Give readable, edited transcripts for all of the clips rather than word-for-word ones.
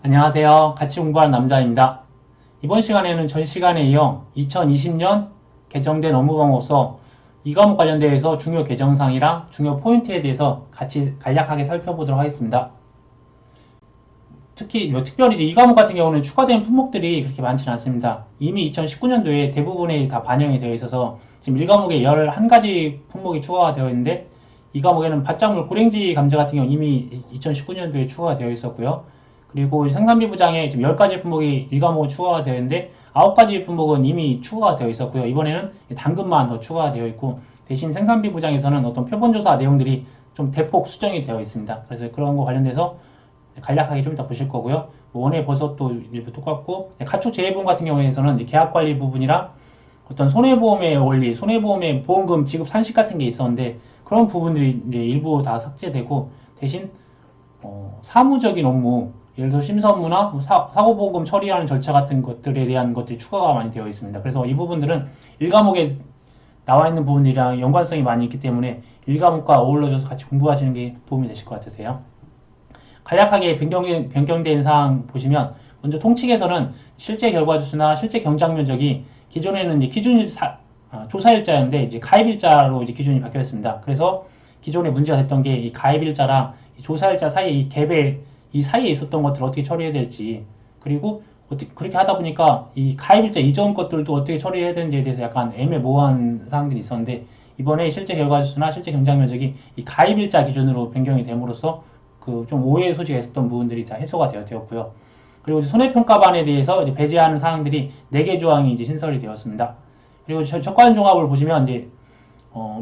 안녕하세요. 같이 공부하는 남자입니다. 이번 시간에는 전 시간에 이어 2020년 개정된 업무방법서 이 과목 관련돼서 중요 개정사항이랑 중요 포인트에 대해서 같이 간략하게 살펴보도록 하겠습니다. 특별히 이 과목 같은 경우는 추가된 품목들이 그렇게 많지는 않습니다. 이미 2019년도에 대부분이 다 반영이 되어 있어서 지금 1과목에 11가지 품목이 추가가 되어 있는데 이 과목에는 밭작물 고랭지 감자 같은 경우 이미 2019년도에 추가가 되어 있었고요. 그리고 생산비 부장에 지금 10가지 품목이 1과목은 추가가 되어 있는데 9가지 품목은 이미 추가가 되어 있었고요. 이번에는 당근만 더 추가가 되어 있고 대신 생산비 부장에서는 어떤 표본조사 내용들이 좀 대폭 수정이 되어 있습니다. 그래서 그런 거 관련돼서 간략하게 좀 이따 보실 거고요. 원예 버섯도 일부 똑같고 가축 재해보험 같은 경우에서는 계약관리 부분이랑 어떤 손해보험의 원리, 손해보험의 보험금 지급 산식 같은 게 있었는데 그런 부분들이 일부 다 삭제되고 대신 사무적인 업무, 예를 들어 심사 업무나 사고보험 처리하는 절차 같은 것들에 대한 것들이 추가가 많이 되어 있습니다. 그래서 이 부분들은 1과목에 나와 있는 부분들이랑 연관성이 많이 있기 때문에 1과목과 어우러져서 같이 공부하시는 게 도움이 되실 것 같으세요. 간략하게 변경된 사항 보시면 먼저 통칙에서는 실제 결과주수나 실제 경작 면적이 기존에는 이제 조사일자였는데 이제 가입일자로 이제 기준이 바뀌었습니다. 그래서 기존에 문제가 됐던 게 이 가입일자랑 이 조사일자 사이에 이 갭에 이 사이에 있었던 것들을 어떻게 처리해야 될지 그리고 그렇게 하다 보니까 이 가입일자 이전 것들도 어떻게 처리해야 되는지에 대해서 약간 애매모호한 사항들이 있었는데 이번에 실제 결과주수나 실제 경작 면적이 이 가입일자 기준으로 변경이 됨으로써 그 좀 오해의 소지가 있었던 부분들이 다 해소가 되었고요. 그리고 손해평가반에 대해서 이제 배제하는 사항들이 4개 조항이 이제 신설이 되었습니다. 그리고 적관 종합을 보시면 이제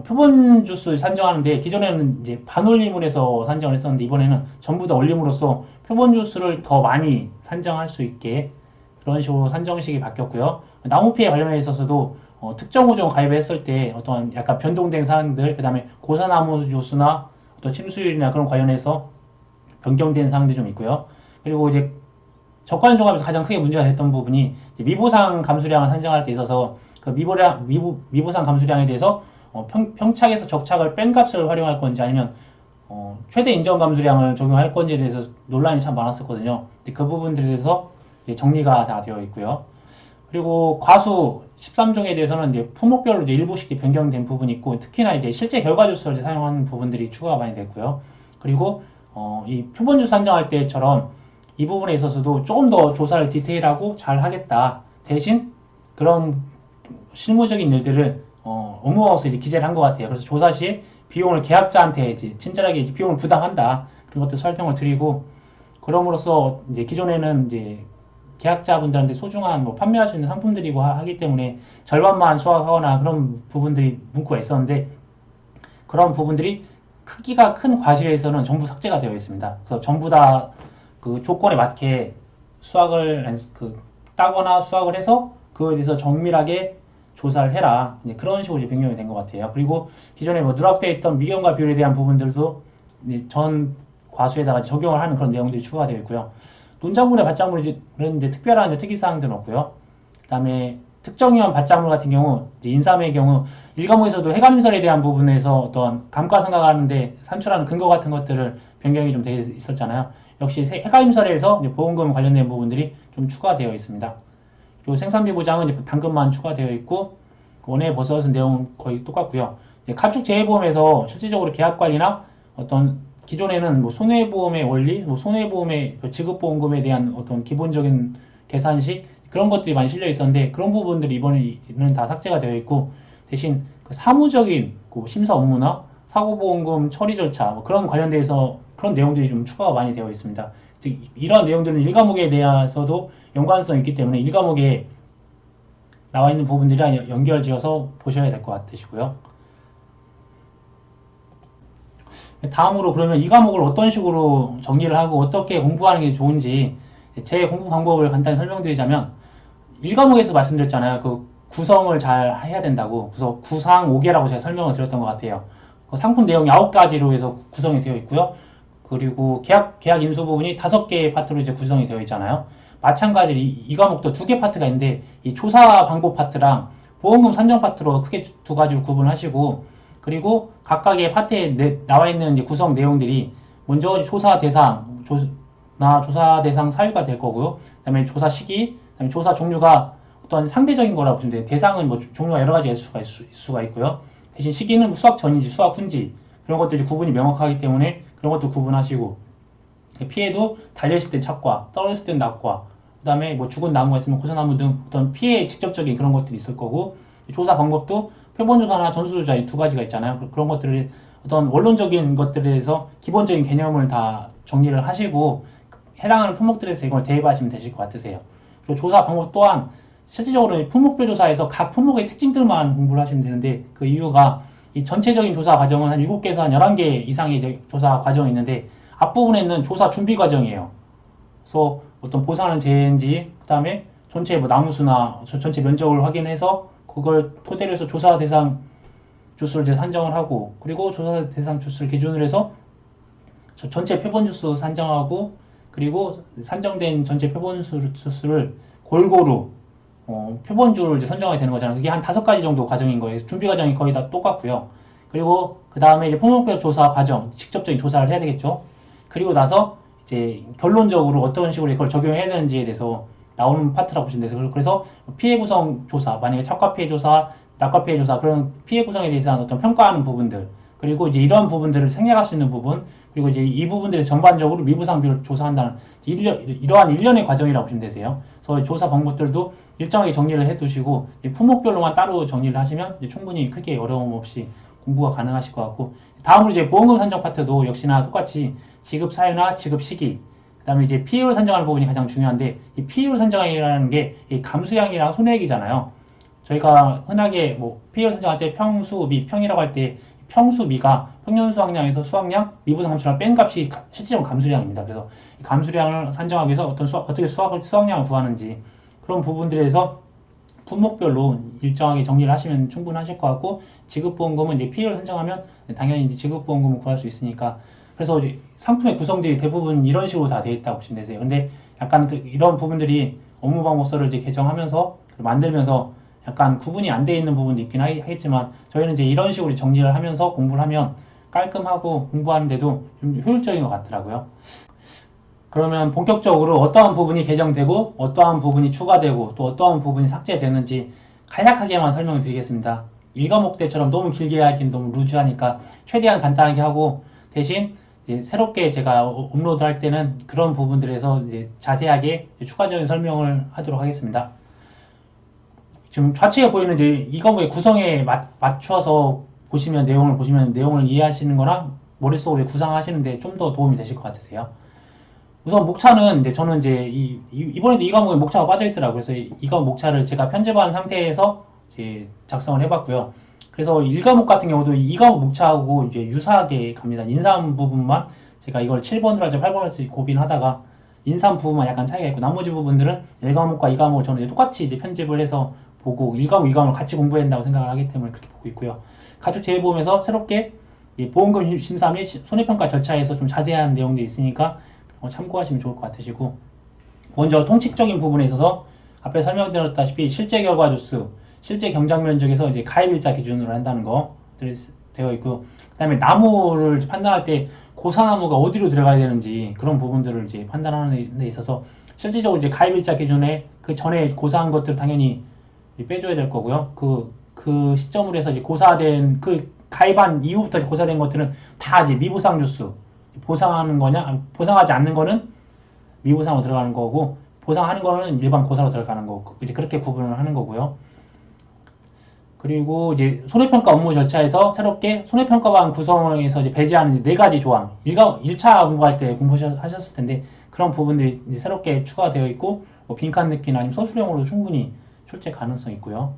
표본 주수 산정하는데 기존에는 이제 반올림으로 해서 산정을 했었는데 이번에는 전부 다 올림으로써 표본 주수를 더 많이 산정할 수 있게 그런 식으로 산정식이 바뀌었고요. 나무 피해 관련해 있어서도 특정 호종 가입했을 때 어떤 약간 변동된 사항들, 그 다음에 고사나무 주수나 어떤 침수율이나 그런 관련해서 변경된 사항들이 좀 있고요. 그리고 이제 적관 종합에서 가장 크게 문제가 됐던 부분이 미보상 감수량을 산정할 때 있어서 그 미보상 감수량에 대해서 평착에서 적착을 뺀 값을 활용할 건지 아니면 최대 인정 감수량을 적용할 건지에 대해서 논란이 참 많았었거든요. 그 부분들에 대해서 정리가 다 되어 있고요. 그리고 과수 13종에 대해서는 이제 품목별로 이제 일부씩 변경된 부분이 있고 특히나 이제 실제 결과주수를 사용하는 부분들이 추가가 많이 됐고요. 그리고 이 표본주수 산정할 때처럼 이 부분에 있어서도 조금 더 조사를 디테일하고 잘 하겠다. 대신 그런 실무적인 일들을 업무방법에서 이제 기재를 한 것 같아요. 그래서 조사 시에 비용을 계약자한테 이제 친절하게 이제 비용을 부담한다. 그런 것도 설명을 드리고 그럼으로써 이제 기존에는 이제 계약자분들한테 소중한 판매할 수 있는 상품들이고 하기 때문에 절반만 수확하거나 그런 부분들이 문구가 있었는데 그런 부분들이 크기가 큰 과실에서는 전부 삭제가 되어 있습니다. 그래서 전부 다 그 조건에 맞게 따거나 수확을 해서 그거에 대해서 정밀하게 조사를 해라. 그런 식으로 이제 변경이 된 것 같아요. 그리고 기존에 누락되어 있던 미경과 비율에 대한 부분들도 전 과수에다가 적용을 하는 그런 내용들이 추가되어 있고요. 논작물에 밭작물이 그런데 특별한 특이사항들은 없고요. 그 다음에 특정위원 밭작물 같은 경우 인삼의 경우 1과목에서도 해감임설에 대한 부분에서 어떤 감가상각하는데 산출하는 근거 같은 것들을 변경이 좀 돼 있었잖아요. 역시 해감임설에서 보험금 관련된 부분들이 좀 추가되어 있습니다. 그리고 생산비 보장은 당근만 추가되어 있고 원예 버섯은 내용은 거의 똑같고요. 가축 재해보험에서 실질적으로 계약관리나 어떤 기존에는 손해보험의 원리, 손해보험의 지급보험금에 대한 어떤 기본적인 계산식 그런 것들이 많이 실려 있었는데 그런 부분들이 이번에는 다 삭제가 되어 있고 대신 그 사무적인 심사 업무나 사고보험금 처리 절차 그런 관련돼서 그런 내용들이 좀 추가가 많이 되어 있습니다. 즉 이러한 내용들은 1과목에 대해서도 연관성이 있기 때문에 1과목에 나와 있는 부분들이랑 연결지어서 보셔야 될 것 같으시고요. 다음으로 그러면 이 과목을 어떤 식으로 정리를 하고 어떻게 공부하는 게 좋은지 제 공부 방법을 간단히 설명드리자면 1과목에서 말씀드렸잖아요. 그 구성을 잘 해야 된다고. 그래서 구상 5개라고 제가 설명을 드렸던 것 같아요. 그 상품 내용이 9가지로 해서 구성이 되어 있고요. 그리고 계약 인수 부분이 5개의 파트로 이제 구성이 되어 있잖아요. 마찬가지로 이 과목도 2개 파트가 있는데 이 조사 방법 파트랑 보험금 산정 파트로 크게 2가지로 구분하시고 그리고 각각의 파트에 나와 있는 이제 구성 내용들이 먼저 조사 대상, 조사 대상 사유가 될 거고요. 그다음에 조사 시기, 그다음에 조사 종류가 어떤 상대적인 거라고 보시면 돼요. 대상은 뭐 종류가 여러 가지가 있을 수가 있고요. 대신 시기는 수학 전인지 수학 후인지 그런 것들이 구분이 명확하기 때문에 그런 것도 구분하시고, 피해도 달려있을 땐 찹과 떨어졌을 땐 낙과, 그 다음에 뭐 죽은 나무가 있으면 고사나무 등 어떤 피해에 직접적인 그런 것들이 있을 거고, 조사 방법도 표본조사나 전수조사 이 두 가지가 있잖아요. 그런 것들을 어떤 원론적인 것들에 대해서 기본적인 개념을 다 정리를 하시고 해당하는 품목들에서 이걸 대입하시면 되실 것 같으세요. 그리고 조사 방법 또한 실질적으로 품목별 조사에서 각 품목의 특징들만 공부를 하시면 되는데, 그 이유가 이 전체적인 조사 과정은 한 7개에서 한 11개 이상의 이제 조사 과정이 있는데, 앞부분에 있는 조사 준비 과정이에요. 그래서 어떤 보상하는 재인지, 그 다음에 전체 뭐 나무수나 전체 면적을 확인해서 그걸 토대로 해서 조사 대상 주수를 이제 산정을 하고, 그리고 조사 대상 주수를 기준으로 해서 전체 표본 주수 산정하고, 그리고 산정된 전체 표본 주수를 골고루 표본주를 이제 선정하게 되는 거잖아요. 그게 한 5가지 정도 과정인 거예요. 준비 과정이 거의 다 똑같고요. 그리고 그 다음에 이제 품목별 조사 과정, 직접적인 조사를 해야 되겠죠. 그리고 나서 이제 결론적으로 어떤 식으로 이걸 적용해야 되는지에 대해서 나오는 파트라고 보시면 돼요. 그래서 피해 구성 조사, 만약에 착과 피해 조사, 낙과 피해 조사, 그런 피해 구성에 대해서 어떤 평가하는 부분들, 그리고 이제 이러한 부분들을 생략할 수 있는 부분, 그리고 이제 이 부분들에서 전반적으로 미부상비를 조사한다는 이러한 일련의 과정이라고 보시면 되세요. 그래서 조사 방법들도 일정하게 정리를 해두시고 품목별로만 따로 정리를 하시면 충분히 크게 어려움 없이 공부가 가능하실 것 같고, 다음으로 이제 보험금 산정 파트도 역시나 똑같이 지급 사유나 지급 시기, 그다음에 이제 피해율 산정하는 부분이 가장 중요한데, 이 피해율 산정이라는 게 이 감수량이랑 손해액이잖아요. 저희가 흔하게 뭐 피해율 산정할 때 평수미, 평이라고 할 때 평수미가 평년 수확량에서 수확량, 미분상 감수량 뺀 값이 실질적인 감수량입니다. 그래서 이 감수량을 산정하기 위해서 어떻게 수확량을 구하는지 그런 부분들에서 품목별로 일정하게 정리를 하시면 충분하실 것 같고, 지급보험금은 이제 피해를 산정하면 당연히 이제 지급보험금을 구할 수 있으니까, 그래서 이제 상품의 구성들이 대부분 이런 식으로 다 되어 있다고 보시면 되세요. 근데 약간 이런 부분들이 업무방법서를 이제 개정하면서 만들면서 약간 구분이 안 되어 있는 부분도 있긴 하겠지만, 저희는 이제 이런 식으로 정리를 하면서 공부를 하면 깔끔하고 공부하는데도 좀 효율적인 것 같더라고요. 그러면 본격적으로 어떠한 부분이 개정되고 어떠한 부분이 추가되고 또 어떠한 부분이 삭제되는지 간략하게만 설명을 드리겠습니다. 1과목 때처럼 너무 길게 하긴 너무 루즈하니까 최대한 간단하게 하고, 대신 이제 새롭게 제가 업로드 할 때는 그런 부분들에서 이제 자세하게 추가적인 설명을 하도록 하겠습니다. 지금 좌측에 보이는 이제 이 과목의 구성에 맞춰서 내용을 이해하시는 거나 머릿속으로 구상하시는데 좀 더 도움이 되실 것 같으세요. 우선 목차는 이제 저는 이제 이번에도 이 과목에 목차가 빠져 있더라고요. 그래서 이 과목 목차를 제가 편집한 상태에서 이제 작성을 해봤고요. 그래서 1과목 같은 경우도 2과목 목차하고 이제 유사하게 갑니다. 인삼 부분만 제가 이걸 7번으로 할지 8번으로 할지 고민하다가 인삼 부분만 약간 차이가 있고, 나머지 부분들은 1과목과 2과목을 저는 이제 똑같이 이제 편집을 해서 보고 1과목, 2과목을 같이 공부해야 된다고 생각을 하기 때문에 그렇게 보고 있고요. 가축 재보험에서 새롭게 보험금 심사 및 손해평가 절차에서 좀 자세한 내용들이 있으니까 참고하시면 좋을 것 같으시고, 먼저 통칙적인 부분에 있어서 앞에 설명드렸다시피 실제 결과 주수, 실제 경작 면적에서 이제 가입일자 기준으로 한다는 거 되어 있고, 그 다음에 나무를 판단할 때 고사나무가 어디로 들어가야 되는지 그런 부분들을 이제 판단하는 데 있어서 실질적으로 이제 가입일자 기준에 그 전에 고사한 것들을 당연히 빼줘야 될 거고요. 그 시점으로 해서 이제 고사된 그 가입한 이후부터 고사된 것들은 다 이제 미보상 주수, 보상하는 거냐, 보상하지 않는 거는 미보상으로 들어가는 거고, 보상하는 거는 일반 고사로 들어가는 거고, 이제 그렇게 구분을 하는 거고요. 그리고 이제 손해평가 업무 절차에서 새롭게 손해평가반 구성에서 이제 배제하는 4가지 조항, 1차 공부할 때 공부하셨을 텐데 그런 부분들이 이제 새롭게 추가되어 있고, 뭐 빈칸 넣기나 아니면 서술형으로도 충분히 출제 가능성이 있고요.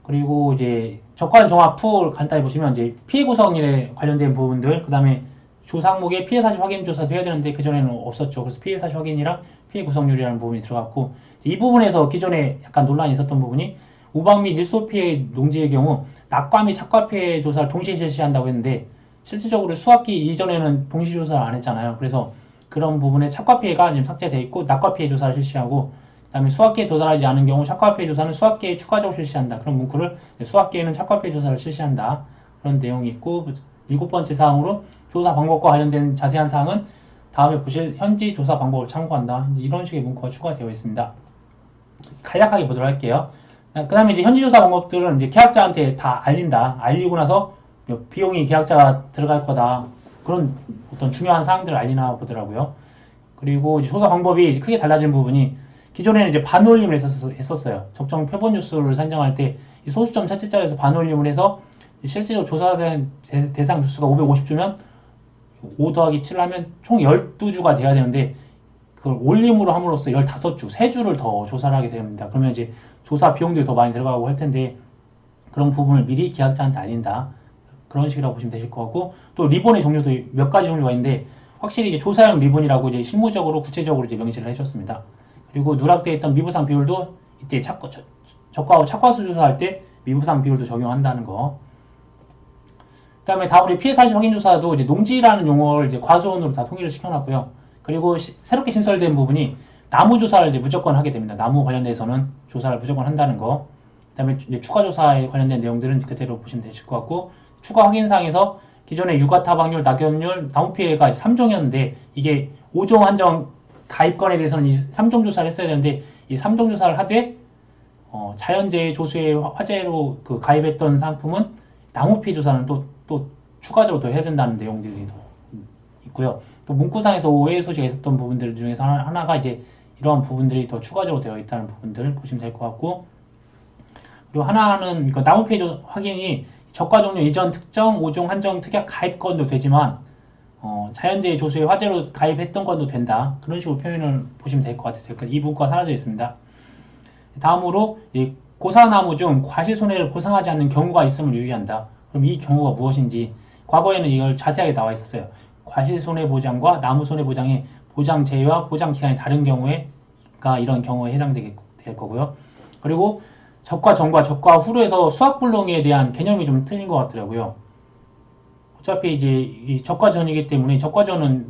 그리고 이제 적관 종합 풀 간단히 보시면 이제 피해 구성에 관련된 부분들, 그 다음에 조상목의 피해 사실 확인 조사도 해야 되는데 그전에는 없었죠. 그래서 피해 사실 확인이랑 피해 구성률이라는 부분이 들어갔고, 이 부분에서 기존에 약간 논란이 있었던 부분이 우박 및 일소 피해 농지의 경우 낙과 및 착과 피해 조사를 동시에 실시한다고 했는데, 실질적으로 수학기 이전에는 동시 조사를 안 했잖아요. 그래서 그런 부분에 착과 피해가 지금 삭제되어 있고 낙과 피해 조사를 실시하고, 그 다음에 수학기에 도달하지 않은 경우 착과 피해 조사는 수학기에 추가적으로 실시한다. 그런 문구를 수학기에는 착과 피해 조사를 실시한다. 그런 내용이 있고, 7번째 사항으로 조사 방법과 관련된 자세한 사항은 다음에 보실 현지 조사 방법을 참고한다. 이런 식의 문구가 추가되어 있습니다. 간략하게 보도록 할게요. 그 다음에 이제 현지 조사 방법들은 이제 계약자한테 다 알린다. 알리고 나서 비용이 계약자가 들어갈 거다. 그런 어떤 중요한 사항들을 알리나 보더라고요. 그리고 이제 조사 방법이 크게 달라진 부분이 기존에는 이제 반올림을 했었어요. 적정 표본 주수를 산정할 때 소수점 첫째 자리에서 반올림을 해서 실제로 조사된 대상 주수가 550주면 5 더하기 7을 하면 총 12주가 돼야 되는데 그걸 올림으로 함으로써 15주, 3주를 더 조사를 하게 됩니다. 그러면 이제 조사 비용들이 더 많이 들어가고 할 텐데 그런 부분을 미리 계약자한테 알린다. 그런 식이라고 보시면 되실 것 같고 또 리본의 종류도 몇 가지 종류가 있는데 확실히 이제 조사용 리본이라고 이제 실무적으로 구체적으로 이제 명시를 해줬습니다. 그리고 누락되어 있던 미부상 비율도 이때 적과하고 착과수 조사할 때 미부상 비율도 적용한다는 거. 그 다음에 다음으로 피해 사실 확인 조사도 이제 농지라는 용어를 이제 과수원으로 다 통일을 시켜놨고요. 그리고 새롭게 신설된 부분이 나무 조사를 이제 무조건 하게 됩니다. 나무 관련돼서는 조사를 무조건 한다는 거. 그 다음에 이제 추가 조사에 관련된 내용들은 그대로 보시면 되실 것 같고 추가 확인사항에서 기존의 유가 타박률, 낙엽률, 나무 피해가 3종이었는데 이게 5종 한정 가입건에 대해서는 이 3종 조사를 했어야 되는데 이 3종 조사를 하되 자연재해 조수의 화재로 그 가입했던 상품은 나무 피해 조사는 또 추가적으로 더 해야 된다는 내용들이 더 있고요. 또 문구상에서 오해 소지가 있었던 부분들 중에서 하나가 이제 이러한 부분들이 더 추가적으로 되어 있다는 부분들을 보시면 될 것 같고 그리고 하나는 그 나무 피해 확인이 적과 종류 이전 특정 5종 한정 특약 가입건도 되지만 자연재해 조수의 화재로 가입했던 건도 된다. 그런 식으로 표현을 보시면 될 것 같아요. 이 문구가 사라져 있습니다. 다음으로 고사나무 중 과실손해를 보상하지 않는 경우가 있음을 유의한다. 그럼 이 경우가 무엇인지 과거에는 이걸 자세하게 나와 있었어요. 과실손해보장과 나무손해보장의 보장 제외와 보장 기간이 다른 경우에가 이런 경우에 해당될 거고요. 그리고 적과 전과 적과 후로에서 수학불능에 대한 개념이 좀 틀린 것 같더라고요. 어차피 이제 이 적과 전이기 때문에 적과 전은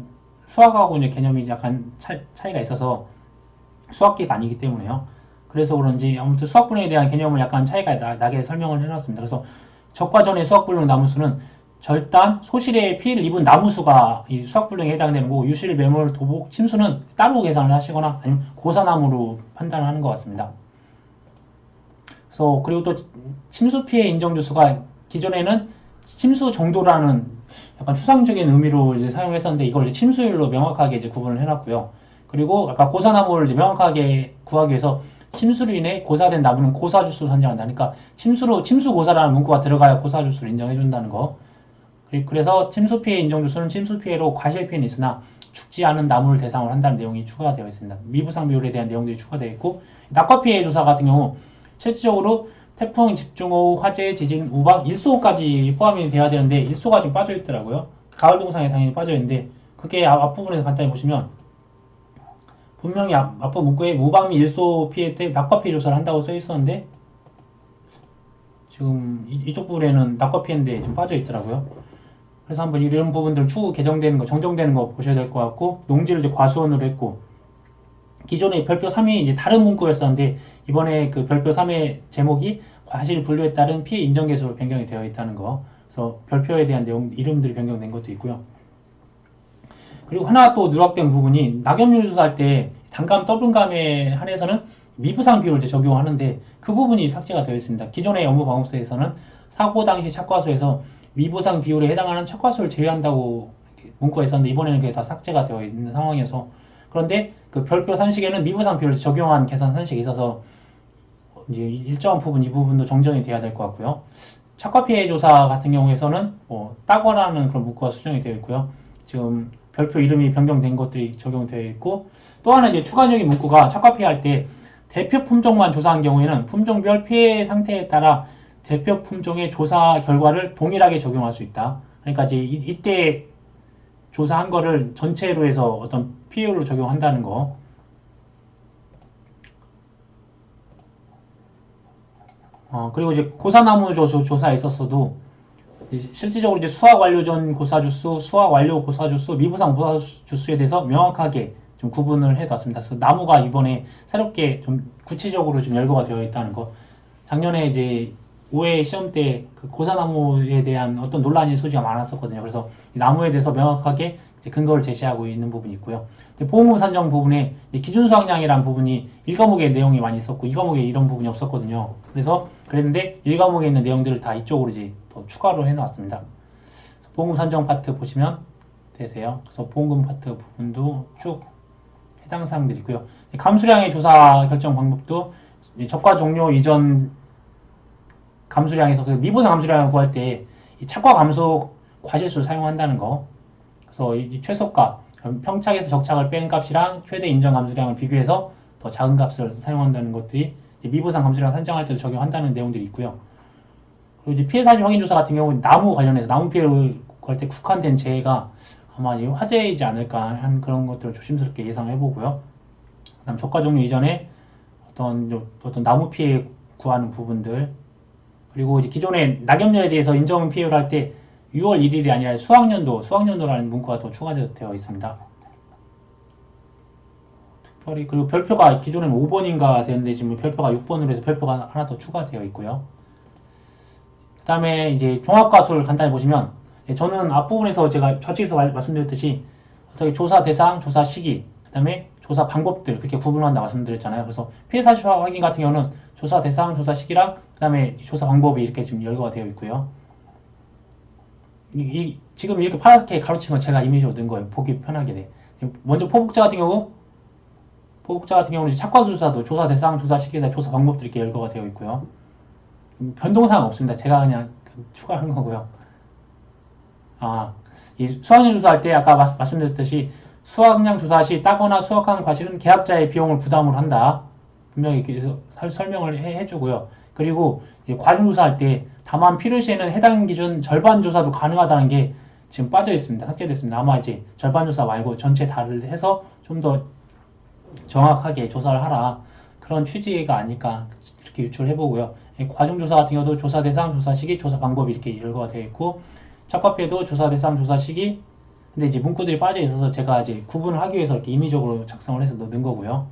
수학하고 이제 개념이 약간 차이가 있어서 수학계가 아니기 때문에요. 그래서 그런지 아무튼 수학불능에 대한 개념을 약간 차이가 나게 설명을 해놨습니다. 그래서 적과 전의 수학불능 나무수는 절단, 소실에 피해를 입은 나무수가 이 수학불능에 해당되는 거고 유실, 매몰, 도복, 침수는 따로 계산을 하시거나 아니면 고사나무로 판단을 하는 것 같습니다. 그래서 그리고 또 침수 피해 인정 주수가 기존에는 침수 정도라는 약간 추상적인 의미로 이제 사용했었는데 이걸 이제 침수율로 명확하게 이제 구분을 해놨고요. 그리고 아까 고사나무를 이제 명확하게 구하기 위해서 침수로 인해 고사된 나무는 고사주수로 산정한다. 그러니까 침수고사라는 문구가 들어가야 고사주수를 인정해준다는 거. 그래서 침수 피해 인정 주수는 침수 피해로 과실 피해는 있으나 죽지 않은 나무를 대상으로 한다는 내용이 추가되어 있습니다. 미부상 비율에 대한 내용들이 추가되어 있고 낙과 피해 조사 같은 경우 실질적으로 태풍, 집중호우, 화재, 지진, 우박, 일소까지 포함이 돼야 되는데 일소가 지금 빠져 있더라고요. 가을 동상에 당연히 빠져 있는데 그게 앞부분에서 간단히 보시면 분명히 앞부분 문구에 우박 및 일소 피해 때 낙과 피해 조사를 한다고 써 있었는데 지금 이쪽 부분에는 낙과 피해인데 지금 빠져 있더라고요. 그래서 한번 이런 부분들 추후 개정되는 거, 정정되는 거 보셔야 될 것 같고 농지를 이제 과수원으로 했고 기존에 별표 3이 이제 다른 문구였었는데 이번에 그 별표 3의 제목이 과실 분류에 따른 피해 인정 개수로 변경이 되어 있다는 거. 그래서 별표에 대한 내용 이름들이 변경된 것도 있고요. 그리고 하나 또 누락된 부분이 낙엽률 조사할 때 단감 더블감에 한해서는 미부상 비율을 이제 적용하는데 그 부분이 삭제가 되어 있습니다. 기존의 업무방법서에서는 사고 당시 착과수에서 미부상 비율에 해당하는 착과수를 제외한다고 문구가 있었는데 이번에는 그게 다 삭제가 되어 있는 상황이어서 그런데 그 별표 산식에는 미부상 비율을 적용한 계산 산식이 있어서 이제 일정한 부분 이 부분도 정정이 돼야 될 것 같고요. 착과 피해 조사 같은 경우에서는 따거라는 그런 문구가 수정이 되어 있고요. 지금 별표 이름이 변경된 것들이 적용되어 있고 또 하나 이제 추가적인 문구가 착과 피해 할 때 대표 품종만 조사한 경우에는 품종별 피해 상태에 따라 대표 품종의 조사 결과를 동일하게 적용할 수 있다. 그러니까 이제 이때 조사한 거를 전체로 해서 어떤 피해율로 적용한다는 거. 그리고 이제 고사나무 조사에 있었어도 실질적으로 이제 수학 완료 전 고사주수, 수학 완료 고사주수, 미부상 고사주수에 대해서 명확하게 좀 구분을 해놨습니다. 그래서 나무가 이번에 새롭게 좀 구체적으로 좀 열거가 되어 있다는 거. 작년에 이제 5회 시험 때 그 고사나무에 대한 어떤 논란의 소지가 많았었거든요. 그래서 이 나무에 대해서 명확하게 이제 근거를 제시하고 있는 부분이 있고요. 보험금 산정 부분에 기준 수확량이라는 부분이 1과목에 내용이 많이 있었고 2과목에 이런 부분이 없었거든요. 그래서 그랬는데 1과목에 있는 내용들을 다 이쪽으로 이제 더 추가로 해놨습니다. 보험금 산정 파트 보시면 되세요. 그래서 보험금 파트 부분도 쭉 해당 사항들이 있고요. 감수량의 조사 결정 방법도 적과 종료 이전 감수량에서 그 미보상 감수량을 구할 때 이 착과 감소 과실수를 사용한다는 거. 그래서 이 최소값, 평착에서 적착을 뺀 값이랑 최대 인정 감수량을 비교해서 더 작은 값을 사용한다는 것들이 미보상 감수량 산정할 때도 적용한다는 내용들이 있고요. 그리고 이제 피해 사실 확인 조사 같은 경우는 나무 관련해서 나무 피해를 구할 때 국한된 재해가 아마 화재이지 않을까 한 그런 것들을 조심스럽게 예상을 해보고요. 그다음 적과 종료 이전에 어떤 나무 피해 구하는 부분들, 그리고 이제 기존의 낙엽열에 대해서 인정 피해를 할 때 6월 1일이 아니라 수학년도라는 문구가 더 추가되어 있습니다. 특별히 그리고 별표가 기존에는 5번인가 되는데 지금 별표가 6번으로 해서 별표가 하나 더 추가되어 있고요. 그 다음에 이제 종합과수를 간단히 보시면 저는 앞부분에서 제가 좌측에서 말씀드렸듯이 어떻게 조사 대상, 조사 시기, 그 다음에 조사 방법들 그렇게 구분한다 말씀드렸잖아요. 그래서 피해 사실 확인 같은 경우는 조사 대상, 조사 시기랑 그 다음에 조사 방법이 이렇게 지금 열거가 되어 있고요. 지금 이렇게 파랗게 가로친 건 제가 이미지로 넣은 거예요. 보기 편하게 돼. 먼저 포복자 같은 경우는 착과수 조사도 조사 대상, 조사 시기, 조사 방법들이 이렇게 열거가 되어 있고요. 변동사항 없습니다. 제가 그냥 추가한 거고요. 이 수학량 조사할 때 아까 말씀드렸듯이 수학량 조사 시 따거나 수확한 과실은 계약자의 비용을 부담을 한다. 분명히 그래서 설명을 해주고요. 그리고 과중 조사할 때 다만 필요시에는 해당 기준 절반 조사도 가능하다는 게 지금 빠져 있습니다. 삭제됐습니다. 아마 이제 절반 조사 말고 전체 다를 해서 좀 더 정확하게 조사를 하라. 그런 취지가 아닐까 이렇게 유출을 해보고요. 과중 조사 같은 경우도 조사 대상, 조사 시기, 조사 방법이 이렇게 열거가 되어 있고 착과피해도 조사 대상, 조사 시기. 근데 이제 문구들이 빠져 있어서 제가 이제 구분을 하기 위해서 이렇게 임의적으로 작성을 해서 넣은 거고요.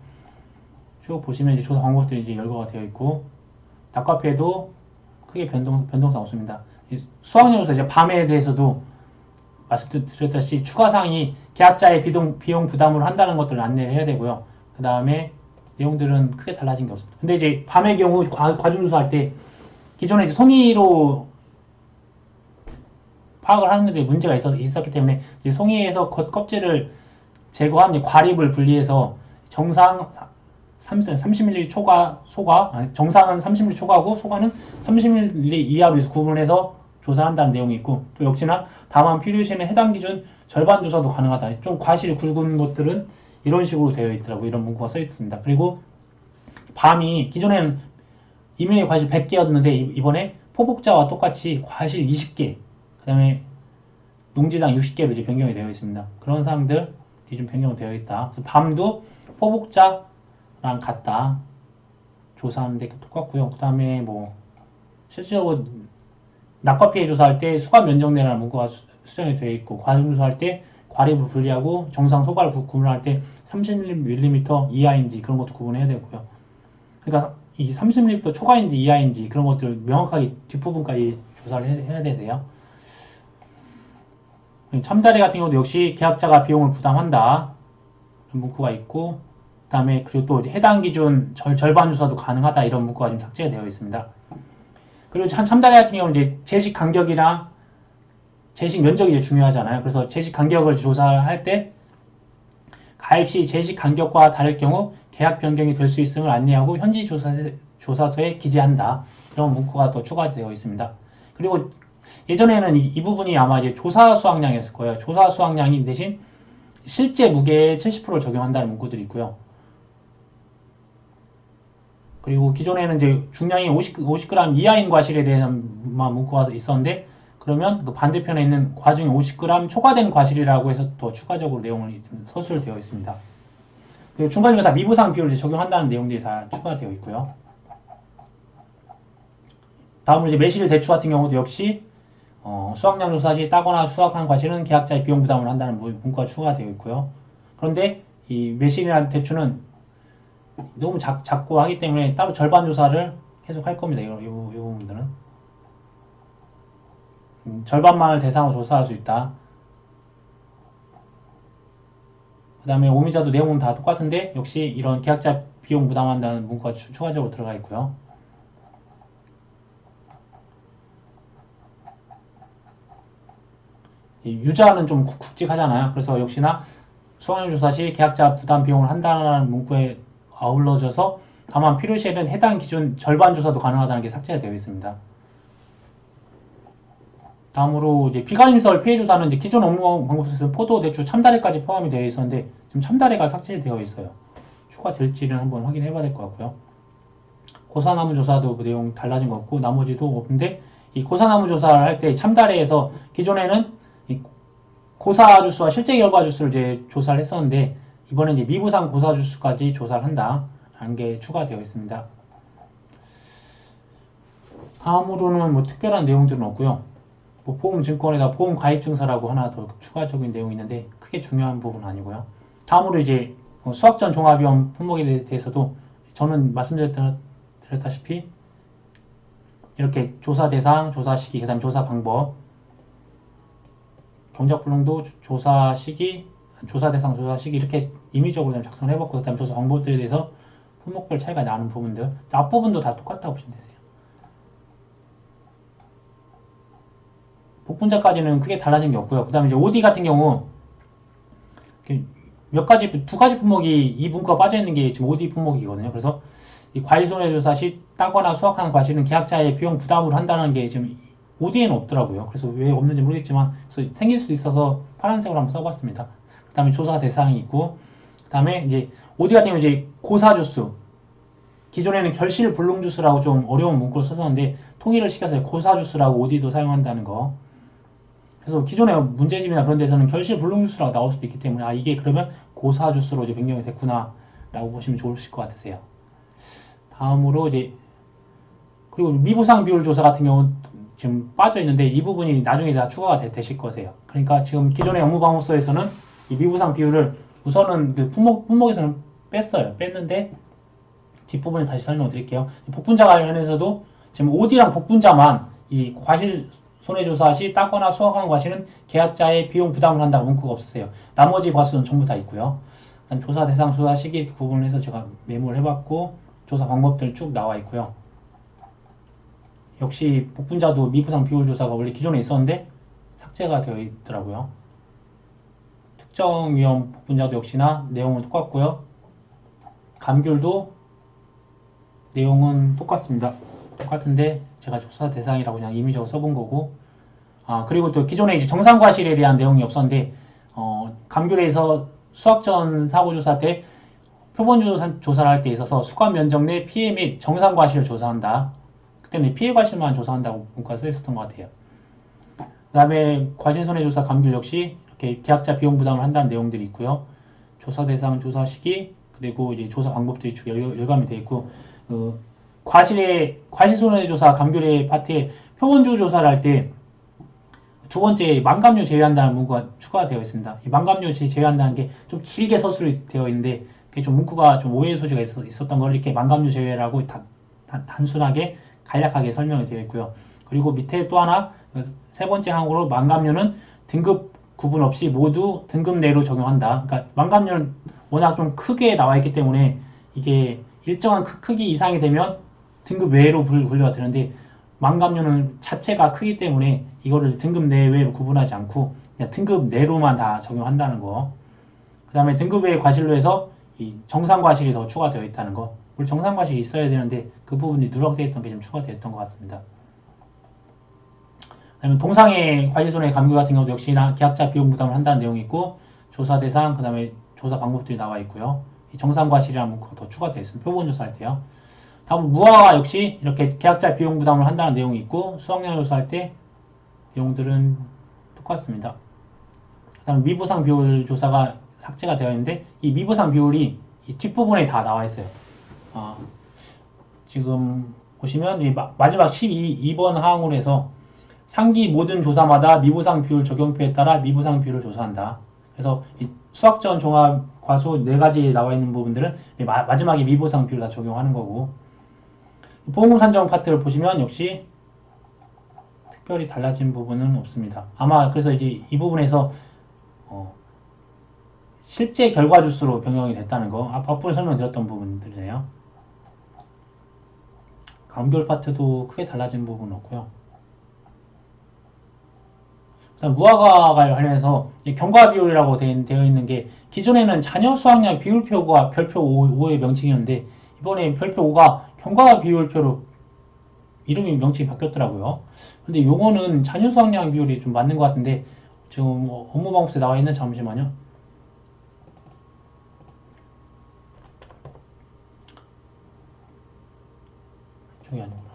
쭉 보시면 이제 조사 방법들이 이제 열거가 되어 있고 낙과피해도 크게 변동사항 없습니다. 수학연구소 이제 밤에 대해서도 말씀드렸다시피 추가사항이 계약자의 비용 부담을 한다는 것들을 안내를 해야 되고요. 그 다음에 내용들은 크게 달라진 게 없습니다. 근데 이제 밤의 경우 과중조사할 때 기존에 이제 송이로 파악을 하는 데 문제가 있었기 때문에 이제 송이에서 껍질을 제거한 이제 과립을 분리해서 정상 30mm 정상은 30mm 초과하고 소과는 30mm 이하로 해서 구분해서 조사한다는 내용이 있고 또 역시나 다만 필요시에는 해당 기준 절반 조사도 가능하다. 좀 과실이 굵은 것들은 이런 식으로 되어 있더라고요. 이런 문구가 써 있습니다. 그리고 밤이 기존에는 임의의 과실 100개였는데 이번에 포복자와 똑같이 과실 20개 그 다음에 농지당 60개로 이제 변경이 되어 있습니다. 그런 사항들이 좀 변경되어 있다. 그래서 밤도 포복자랑 같다. 조사하는데 똑같고요. 그 다음에 뭐 실질적으로 낙과피해 조사할 때 수감 면적내라는 문구가 수정이 되어 있고 과중조사할 때 과립을 분리하고 정상 소과를 구분할 때 30mm 이하인지 그런 것도 구분해야 되고요. 그러니까 이 30mm 초과인지 이하인지 그런 것들을 명확하게 뒷부분까지 조사를 해야 되세요. 참다리 같은 경우도 역시 계약자가 비용을 부담한다. 문구가 있고 그 다음에 그리고 또 해당 기준 절반 조사도 가능하다 이런 문구가 좀 삭제가 되어 있습니다. 그리고 참다리 같은 경우는 이제 제식 간격이나 제식 면적이 이제 중요하잖아요. 그래서 제식 간격을 조사할 때 가입 시 제식 간격과 다를 경우 계약 변경이 될 수 있음을 안내하고 현지 조사서에 기재한다. 이런 문구가 또 추가되어 있습니다. 그리고 예전에는 이 부분이 아마 이제 조사 수확량이었을 거예요. 조사 수확량이 대신 실제 무게의 70%를 적용한다는 문구들이 있고요. 그리고 기존에는 이제 중량이 50g 이하인 과실에 대한 문구가 있었는데 그러면 그 반대편에 있는 과중이 50g 초과된 과실이라고 해서 더 추가적으로 내용을 서술되어 있습니다. 그리고 중간중간 다 미부상 비율을 적용한다는 내용들이 다 추가되어 있고요. 다음으로 이제 매실 대추 같은 경우도 역시 수확량 조사 시 따거나 수확한 과실은 계약자의 비용 부담을 한다는 문구가 추가되어 있고요. 그런데 이 매실이라는 대추는 너무 작고 하기 때문에 따로 절반 조사를 계속 할 겁니다. 이 부분들은. 절반만을 대상으로 조사할 수 있다. 그 다음에 오미자도 내용은 다 똑같은데 역시 이런 계약자 비용 부담한다는 문구가 추가적으로 들어가 있고요. 유자는 좀 굵직하잖아요. 그래서 역시나 수확량 조사 시 계약자 부담 비용을 한다는 문구에 아울러져서 다만 필요시에는 해당 기준 절반 조사도 가능하다는 게 삭제가 되어 있습니다. 다음으로 이제 비가림설 피해 조사는 이제 기존 업무 방법에서 포도, 대추, 참다래까지 포함이 되어 있었는데 지금 참다래가 삭제되어 있어요. 추가될지는 한번 확인해 봐야 될 것 같고요. 고사나무 조사도 그 내용 달라진 것 같고 나머지도 없는데 이 고사나무 조사를 할 때 참다래에서 기존에는 이 고사 주수와 실제 결과 주수를 이제 조사를 했었는데 이번에 이제 미부상 고사 주수까지 조사를 한다라는 게 추가되어 있습니다. 다음으로는 뭐 특별한 내용들은 없고요. 뭐 보험증권에다 보험가입증서라고 하나 더 추가적인 내용이 있는데 크게 중요한 부분은 아니고요. 다음으로 이제 수학전 종합위험 품목에 대해서도 저는 말씀드렸다시피 이렇게 조사 대상, 조사 시기, 그 다음 조사 방법, 경작불능도 조사 시기, 조사 대상, 조사 시기 이렇게 임의적으로 좀 작성을 해봤고 그 다음 조사 방법들에 대해서 품목별 차이가 나는 부분들 앞부분도 다 똑같다고 보시면 되세요. 복분자까지는 크게 달라진 게 없고요. 그 다음에 이제 OD 같은 경우 두 가지 품목이 이 문구가 빠져있는 게 지금 OD 품목이거든요. 그래서 이 과실손해조사 시 따거나 수확하는 과실은 계약자의 비용 부담으로 한다는 게 지금 OD에는 없더라고요. 그래서 왜 없는지 모르겠지만 그래서 생길 수도 있어서 파란색으로 한번 써봤습니다. 그 다음에 조사 대상이 있고 그 다음에 이제 OD 같은 경우 이제 고사주수 기존에는 결실불능주수라고 좀 어려운 문구를 썼었는데 통일을 시켜서 고사주수라고 OD도 사용한다는 거. 그래서 기존의 문제집이나 그런 데서는 결실불능주수라고 나올 수도 있기 때문에 이게 그러면 고사주수로 이제 변경이 됐구나 라고 보시면 좋으실 것 같으세요. 다음으로 이제 그리고 미부상 비율 조사 같은 경우는 지금 빠져 있는데 이 부분이 나중에 다 추가가 되실 거세요. 그러니까 지금 기존의 업무방법서에서는 이 미부상 비율을 우선은 그 품목에서는 뺐는데 뒷부분에 다시 설명을 드릴게요. 복분자 관련해서도 지금 OD랑 복분자만 이 과실 손해조사 시 따거나 수확한 과실은 계약자의 비용 부담을 한다고 문구가 없으세요. 나머지 과수는 전부 다 있고요. 조사 대상, 조사 시기 이렇게 구분을 해서 제가 메모를 해봤고 조사 방법들 쭉 나와 있고요. 역시 복분자도 미부상 비율 조사가 원래 기존에 있었는데 삭제가 되어 있더라고요. 특정 위험 복분자도 역시나 내용은 똑같고요. 감귤도 내용은 똑같습니다. 똑같은데 제가 조사 대상이라고 그냥 임의적으로 써본 거고 그리고 또 기존에 이제 정상과실에 대한 내용이 없었는데 감귤에서 수학전 사고조사 때 표본 조사를 할 때 있어서 수감 면적 내 피해 및 정상과실을 조사한다. 그때는 피해 과실만 조사한다고 문구가 써 있었던 것 같아요. 그 다음에 과실손해조사 감귤 역시 이렇게 계약자 비용 부담을 한다는 내용들이 있고요. 조사 대상, 조사 시기 그리고 이제 조사 방법들이 쭉 열감이 되어 있고 과실손해조사 감귤의 파트에 표본주 조사를 할 때 두 번째 망감류 제외한다는 문구가 추가되어 있습니다. 이 망감류 제외한다는 게 좀 길게 서술이 되어 있는데 그게 좀 문구가 좀 오해의 소지가 있었던 걸 이렇게 망감류 제외라고 단순하게 간략하게 설명이 되어 있고요. 그리고 밑에 또 하나 세 번째 항으로 망감류는 등급 구분 없이 모두 등급 내로 적용한다. 그러니까 망감류는 워낙 좀 크게 나와 있기 때문에 이게 일정한 크기 이상이 되면 등급 외로 분류가 되는데 망감류는 자체가 크기 때문에 이거를 등급 내외로 구분하지 않고 그냥 등급 내로만 다 적용한다는 거. 그 다음에 등급 외 과실로 해서 이 정상 과실이 더 추가되어 있다는 거. 물론 정상 과실이 있어야 되는데 그 부분이 누락되어 있던 게 좀 추가되었던 것 같습니다. 그 다음에 동상의 과실손해 감귤 같은 경우도 역시나 계약자 비용 부담을 한다는 내용이 있고 조사 대상, 그 다음에 조사 방법들이 나와 있고요. 정상 과실이라는 문구가 더 추가되어 있습니다. 표본 조사할 때요. 다음 무화과 역시 이렇게 계약자 비용 부담을 한다는 내용이 있고 수확량 조사할 때 내용들은 똑같습니다. 그 다음 미부상 비율 조사가 삭제가 되어 있는데 이 미부상 비율이 이 뒷부분에 다 나와 있어요. 지금 보시면 이 마지막 12번 항으로 해서 상기 모든 조사마다 미부상 비율 적용표에 따라 미부상 비율을 조사한다. 그래서 이 수학전 종합 과수 4가지 나와 있는 부분들은 마지막에 미부상 비율 다 적용하는 거고 보험금 산정 파트를 보시면 역시 특별히 달라진 부분은 없습니다. 아마 그래서 이제 이 부분에서 실제 결과 주수로 변경이 됐다는 거 앞부분에 설명드렸던 부분들이네요. 감별 파트도 크게 달라진 부분은 없고요. 무화과 관련해서 경과 비율이라고 되어 있는 게 기존에는 자녀 수확량 비율표가 별표 5의 명칭이었는데 이번에 별표 5가 경과 비율표로 이름이 명칭이 바뀌었더라고요. 근데 요거는 자녀 수확량 비율이 좀 맞는 것 같은데 지금 업무 방법에 나와 있는 잠시만요. 저기 아니구나.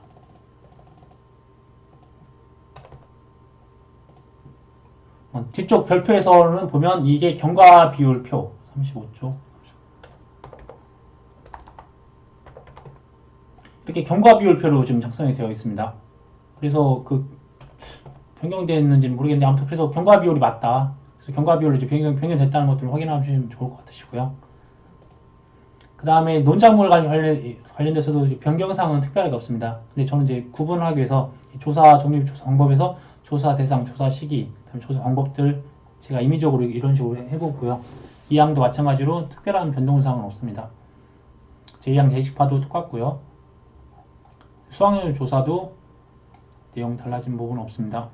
뒤쪽 별표에서는 보면 이게 경과 비율표 35초 이렇게 경과 비율표로 지금 작성이 되어 있습니다. 그래서 그 변경됐는지는 모르겠는데 아무튼 그래서 경과 비율이 맞다. 그래서 경과 비율로 이제 변경됐다는 것들을 확인하시면 좋을 것 같으시고요. 그 다음에 논작물 관련돼서도 변경사항은 특별하게 없습니다. 근데 저는 이제 구분하기 위해서 조사 종류 조사 방법에서 조사 대상, 조사 시기, 조사 방법들 제가 임의적으로 이런 식으로 해보고요. 이 항도 마찬가지로 특별한 변동사항은 없습니다. 제2항 제식파도 똑같고요. 수확률 조사도 내용 달라진 부분은 없습니다.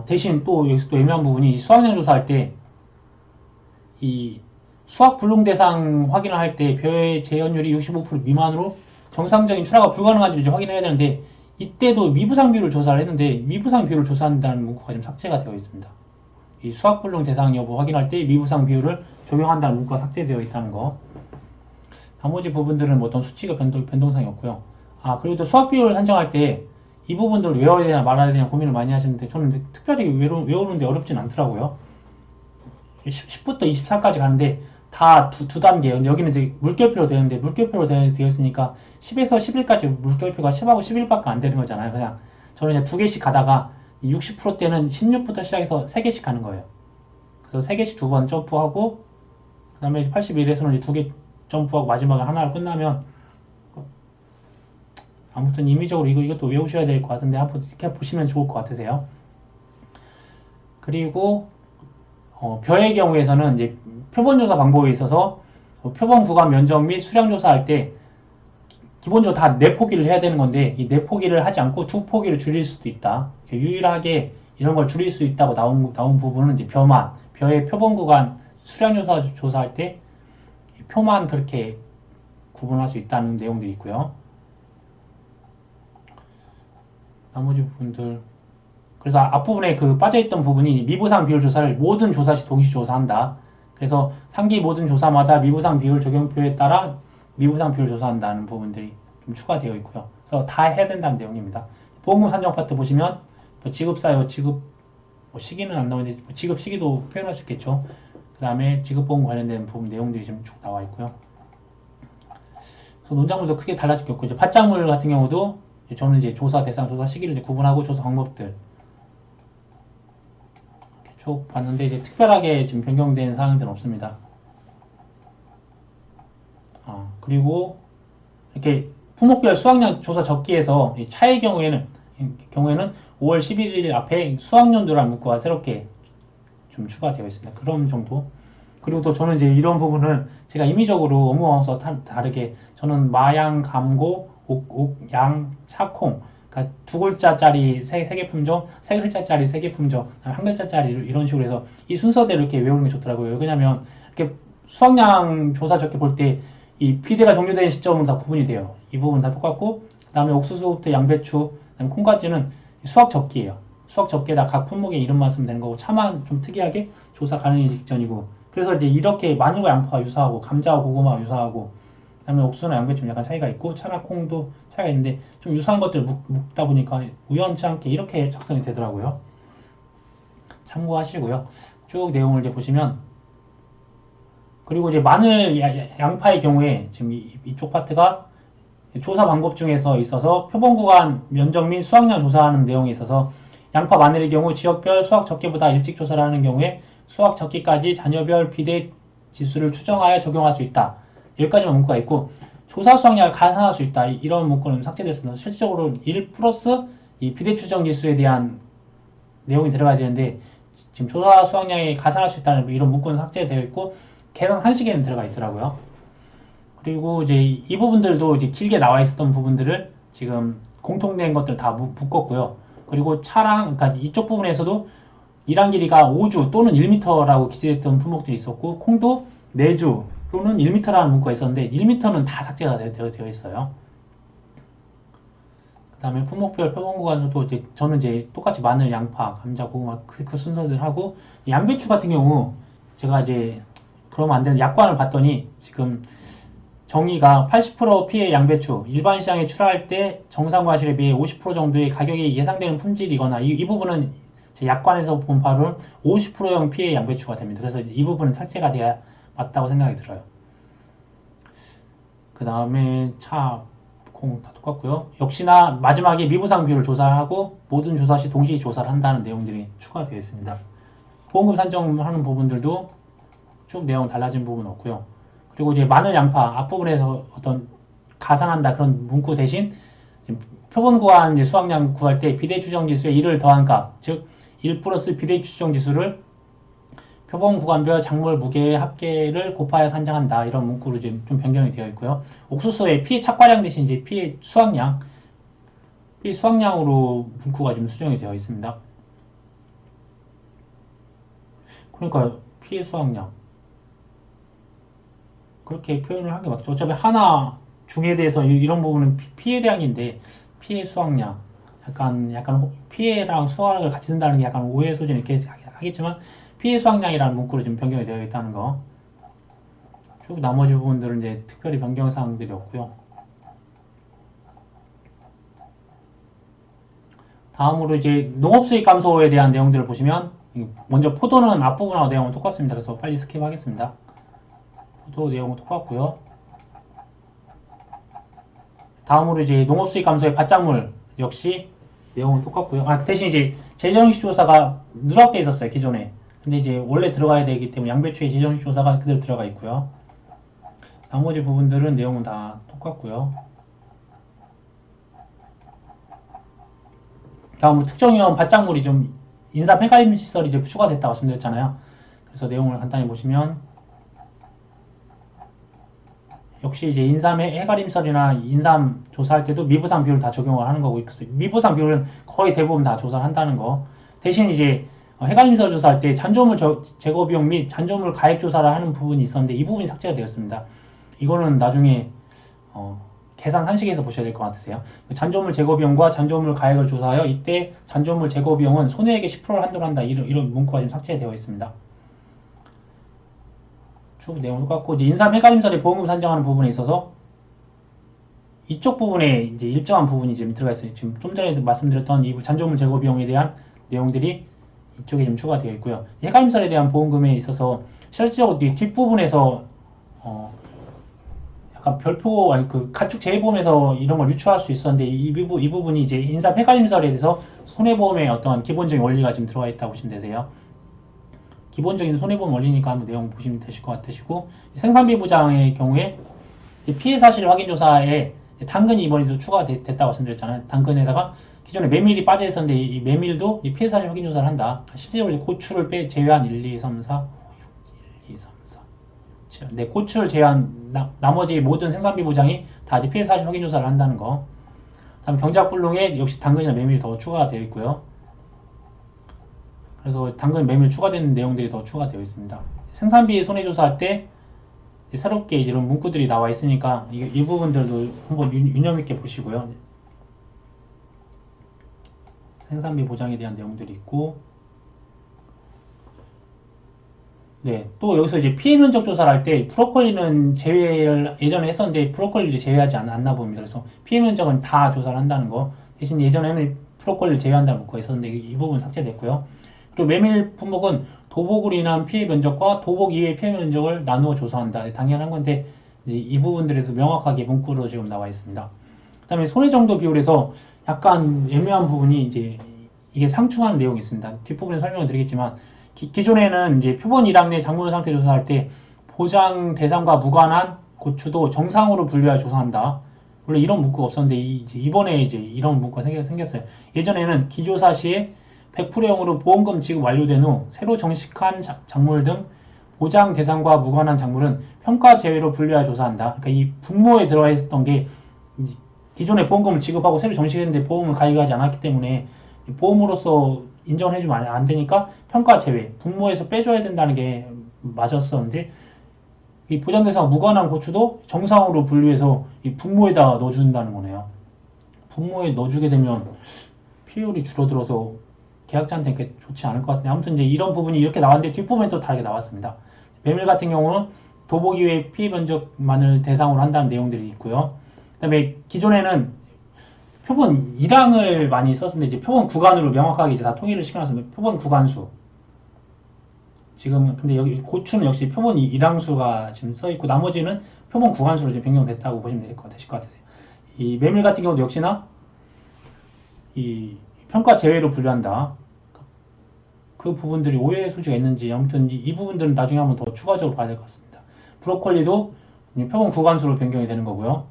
대신 또 여기서 또 애매한 부분이 수확량 조사할 때 이 수확 불능 대상 확인을 할 때 벼의 재현율이 65% 미만으로 정상적인 출하가 불가능한지 이제 확인해야 되는데 이때도 미부상 비율을 조사를 했는데 미부상 비율을 조사한다는 문구가 지금 삭제가 되어 있습니다. 이 수확 불능 대상 여부 확인할 때 미부상 비율을 적용한다는 문구가 삭제되어 있다는 거. 나머지 부분들은 뭐 어떤 수치가 변동사항이 없고요. 그리고 또 수확 비율을 산정할 때 이 부분들을 외워야 되냐 말아야 되냐 고민을 많이 하시는데 저는 특별히 외우는데 어렵진 않더라고요. 10부터 24까지 가는데 다 두 단계. 여기는 이제 물결표로 되는데 물결표로 되어 있으니까 10에서 11까지 물결표가 10하고 11밖에 안 되는 거잖아요. 그냥 저는 그냥 두 개씩 가다가 60%대는 16부터 시작해서 3개씩 가는 거예요. 그래서 3개씩 두 번 점프하고 그 다음에 81에서는 두 개 점프하고 마지막에 하나로 끝나면 아무튼 임의적으로 이것도 외우셔야 될 것 같은데 한번 이렇게 보시면 좋을 것 같으세요. 그리고 벼의 경우에서는 이제 표본조사 방법에 있어서 표본 구간 면적 및 수량 조사할 때 기본적으로 다 4포기를 해야 되는 건데 이 4포기를 하지 않고 2포기를 줄일 수도 있다. 유일하게 이런 걸 줄일 수 있다고 나온 부분은 이제 벼의 표본 구간 수량 조사할 때 표만 그렇게 구분할 수 있다는 내용들이 있고요. 나머지 부분들 그래서 앞부분에 그 빠져있던 부분이 미부상 비율 조사를 모든 조사 시 동시 조사한다. 그래서 상기 모든 조사마다 미부상 비율 적용표에 따라 미부상 비율 조사한다는 부분들이 좀 추가되어 있고요. 그래서 다 해야 된다는 내용입니다. 보험금 산정 파트 보시면 지급사유, 지급 시기는 안 나오는데 지급 시기도 표현할 수 있겠죠. 그 다음에 지급보험 관련된 부분 내용들이 좀 쭉 나와 있고요. 그래서 논작물도 크게 달라질 게 없고 이제 밭작물 같은 경우도 저는 이제 조사 대상, 조사 시기를 이제 구분하고 조사 방법들 쭉 봤는데 이제 특별하게 지금 변경된 사항들은 없습니다. 그리고 이렇게 품목별 수확량 조사 적기에서 차의 경우에는 5월 11일 앞에 수확연도라는 문구가 새롭게 좀 추가되어 있습니다. 그런 정도. 그리고 또 저는 이제 이런 부분을 제가 임의적으로 업무와서 다르게 저는 마양, 감고, 양, 차콩 그러니까 두 글자짜리 세 개 품종, 세 글자짜리 세 개 품종, 한 글자짜리 이런 식으로 해서 이 순서대로 이렇게 외우는 게 좋더라고요. 왜냐면 이렇게 수확량 조사 적게 볼 때 이 피대가 종료된 시점은 다 구분이 돼요. 이 부분 다 똑같고 그 다음에 옥수수부터 양배추, 그다음에 콩까지는 수확 적기예요. 수확 적기에다 각 품목의 이름만 쓰면 되는 거고 차만 좀 특이하게 조사 가능이 직전이고 그래서 이제 이렇게 마늘과 양파가 유사하고 감자와 고구마가 유사하고 그다음에 옥수수나 양배추는 약간 차이가 있고 차나 콩도 차이가 있는데 좀 유사한 것들을 묶다 보니까 우연치 않게 이렇게 작성이 되더라고요. 참고하시고요. 쭉 내용을 이제 보시면 그리고 이제 마늘, 양파의 경우에 지금 이쪽 파트가 조사 방법 중에서 있어서 표본 구간 면적 및 수확량 조사하는 내용이 있어서 양파, 마늘의 경우 지역별 수확 적기보다 일찍 조사를 하는 경우에 수확 적기까지 자녀별 비대 지수를 추정하여 적용할 수 있다. 여기까지만 문구가 있고 조사 수확량을 가산할 수 있다. 이런 문구는 삭제됐습니다. 실질적으로 1 플러스 이 비대추정 지수에 대한 내용이 들어가야 되는데 지금 조사 수확량이 가산할 수 있다는 이런 문구는 삭제되어 있고 계산 상식에는 들어가 있더라고요. 그리고 이제 이 부분들도 이제 길게 나와 있었던 부분들을 지금 공통된 것들 다 묶었고요. 그리고 차랑 그러니까 이쪽 부분에서도 일한 길이가 5주 또는 1m라고 기재했던 품목들이 있었고 콩도 4주 또는 1m라는 문구가 있었는데 1m는 다 삭제가 되어 있어요. 그 다음에 품목별 표본구간도 이제 저는 이제 똑같이 마늘, 양파, 감자, 고구마 그 순서들 하고 양배추 같은 경우 제가 이제 그러면 안 되는 약관을 봤더니 지금 정의가 80% 피해 양배추 일반 시장에 출하할 때 정상 과실에 비해 50% 정도의 가격이 예상되는 품질이거나 이 부분은 제 약관에서 본 바로는 50%형 피해 양배추가 됩니다. 그래서 이 부분은 삭제가 돼야 맞다고 생각이 들어요. 그 다음에 차, 콩 다 똑같고요. 역시나 마지막에 미부상 비율을 조사하고 모든 조사 시 동시 조사를 한다는 내용들이 추가되어 있습니다. 보험금 산정하는 부분들도 쭉 내용 달라진 부분 없고요. 그리고 이제 마늘, 양파 앞부분에서 어떤 가산한다 그런 문구 대신 표본 구간 수확량 구할 때 비대 추정 지수에 1을 더한 값, 즉 1 플러스 비대 추정 지수를 표본 구간별 작물 무게의 합계를 곱하여 산정한다. 이런 문구로 좀 변경이 되어 있고요. 옥수수의 피해 착과량 대신 이제 피해 수확량으로 문구가 좀 수정이 되어 있습니다. 그러니까 피해 수확량 그렇게 표현을 한 게 맞죠. 어차피 하나 중에 대해서 이런 부분은 피해량인데 피해 수확량 약간 피해랑 수확을 같이 쓴다는 게 약간 오해 소지 이렇게 하겠지만 피해 수확량이라는 문구로 지금 변경이 되어 있다는 거. 쭉 나머지 부분들은 이제 특별히 변경 사항들이 없고요. 다음으로 이제 농업 수익 감소에 대한 내용들을 보시면 먼저 포도는 앞부분하고 내용은 똑같습니다. 그래서 빨리 스킵하겠습니다. 포도 내용은 똑같고요. 다음으로 이제 농업 수익 감소의 밭작물 역시 내용은 똑같고요. 그 대신 이제 재정식 조사가 누락돼 있었어요, 기존에. 근데 이제 원래 들어가야 되기 때문에 양배추의 재정식 조사가 그대로 들어가 있고요. 나머지 부분들은 내용은 다 똑같고요. 다음으로 특정형 밭작물이 좀 인삼 헷갈림 시설이 이제 추가됐다고 말씀드렸잖아요. 그래서 내용을 간단히 보시면 역시 이제 인삼 해가림설이나 인삼 조사할 때도 미부상 비율을 다 적용을 하는 거고, 미부상 비율은 거의 대부분 다 조사를 한다는 거. 대신 이제 해가림설 조사할 때 잔조물 제거 비용 및 잔조물 가액 조사를 하는 부분이 있었는데 이 부분이 삭제가 되었습니다. 이거는 나중에 계산 상식에서 보셔야 될 것 같으세요. 잔조물 제거 비용과 잔조물 가액을 조사하여 이때 잔조물 제거 비용은 손해액의 10%를 한도로 한다. 이런 문구가 지금 삭제되어 있습니다. 쭉 내용 똑같고 이제 인삼 해가림설의 보험금 산정하는 부분에 있어서 이쪽 부분에 이제 일정한 부분이 지금 들어가 있어요. 지금 좀 전에 말씀드렸던 이 잔조물 제거 비용에 대한 내용들이 이쪽에 좀 추가되어 있고요. 해가림설에 대한 보험금에 있어서 실질적으로 뒷부분에서 약간 별표 아니 그 가축 재해보험에서 이런 걸 유추할 수 있었는데 이 부분이 이제 인삼 해가림설에 대해서 손해보험의 어떤 기본적인 원리가 지금 들어가 있다고 보시면 되세요. 기본적인 손해보험 원리니까 한번 내용 보시면 되실 것 같으시고 생산비 보장의 경우에 피해 사실 확인 조사에 당근이 이번에도 추가됐다고 말씀드렸잖아요. 당근에다가 기존에 메밀이 빠져 있었는데 이 메밀도 이 피해 사실 확인 조사를 한다. 실제로 고추를 제외한 1, 2, 3, 4, 1, 2, 3, 4, 7. 네, 고추를 제외한 나머지 모든 생산비 보장이 다 이제 피해 사실 확인 조사를 한다는 거. 다음 경작 불능에 역시 당근이나 메밀이 더 추가가 되어 있고요. 그래서 당근 메밀 추가되는 내용들이 더 추가되어 있습니다. 생산비 손해조사할 때 새롭게 이런 문구들이 나와 있으니까 이 부분들도 한번 유념 있게 보시고요. 생산비 보장에 대한 내용들이 있고, 네, 또 여기서 이제 피해 면적 조사를 할 때 브로콜리는 제외를 예전에 했었는데 브로콜리를 제외하지 않나 봅니다. 그래서 피해 면적은 다 조사를 한다는 거. 대신 예전에는 브로콜리를 제외한다는 문구가 있었는데 이 부분 삭제됐고요. 그리고 메밀 품목은 도복으로 인한 피해 면적과 도복 이외의 피해 면적을 나누어 조사한다. 당연한 건데 이제 이 부분들에서 명확하게 문구로 지금 나와 있습니다. 그다음에 손해 정도 비율에서 약간 애매한 부분이 이제 이게 상충하는 내용이 있습니다. 뒷부분에 설명을 드리겠지만 기존에는 이제 표본 1학 내 작물 상태 조사할 때 보장 대상과 무관한 고추도 정상으로 분류하여 조사한다. 원래 이런 문구가 없었는데 이번에 이제 이런 문구가 생겼어요. 예전에는 기조사 시에 100%형으로 보험금 지급 완료된 후 새로 정식한 작물 등 보장 대상과 무관한 작물은 평가 제외로 분류하여 조사한다. 그러니까 이 분모에 들어가 있었던 게 기존에 보험금을 지급하고 새로 정식했는데 보험을 가입하지 않았기 때문에 보험으로서 인정을 해주면 안 되니까 평가 제외, 분모에서 빼줘야 된다는 게 맞았었는데 이 보장 대상 무관한 고추도 정상으로 분류해서 이 분모에다 넣어준다는 거네요. 분모에 넣어주게 되면 피해율이 줄어들어서 계약자한테 그렇게 좋지 않을 것 같은데 아무튼 이제 이런 부분이 이렇게 나왔는데 뒷부분이 또 다르게 나왔습니다. 매물 같은 경우는 도보기 외 피해 면적만을 대상으로 한다는 내용들이 있고요. 그 다음에 기존에는 표본 1항을 많이 썼는데 이제 표본 구간으로 명확하게 이제 다 통일을 시켜놨서 표본 구간수. 지금 근데 여기 고추는 역시 표본 1항수가 지금 써있고 나머지는 표본 구간수로 지금 변경됐다고 보시면 되실 것 같으세요. 이 매물 같은 경우도 역시나 이 평가 제외로 분류한다. 그 부분들이 오해 소지가 있는지 아무튼 이 부분들은 나중에 한번 더 추가적으로 봐야 될 것 같습니다. 브로콜리도 표본 구간수로 변경이 되는 거고요.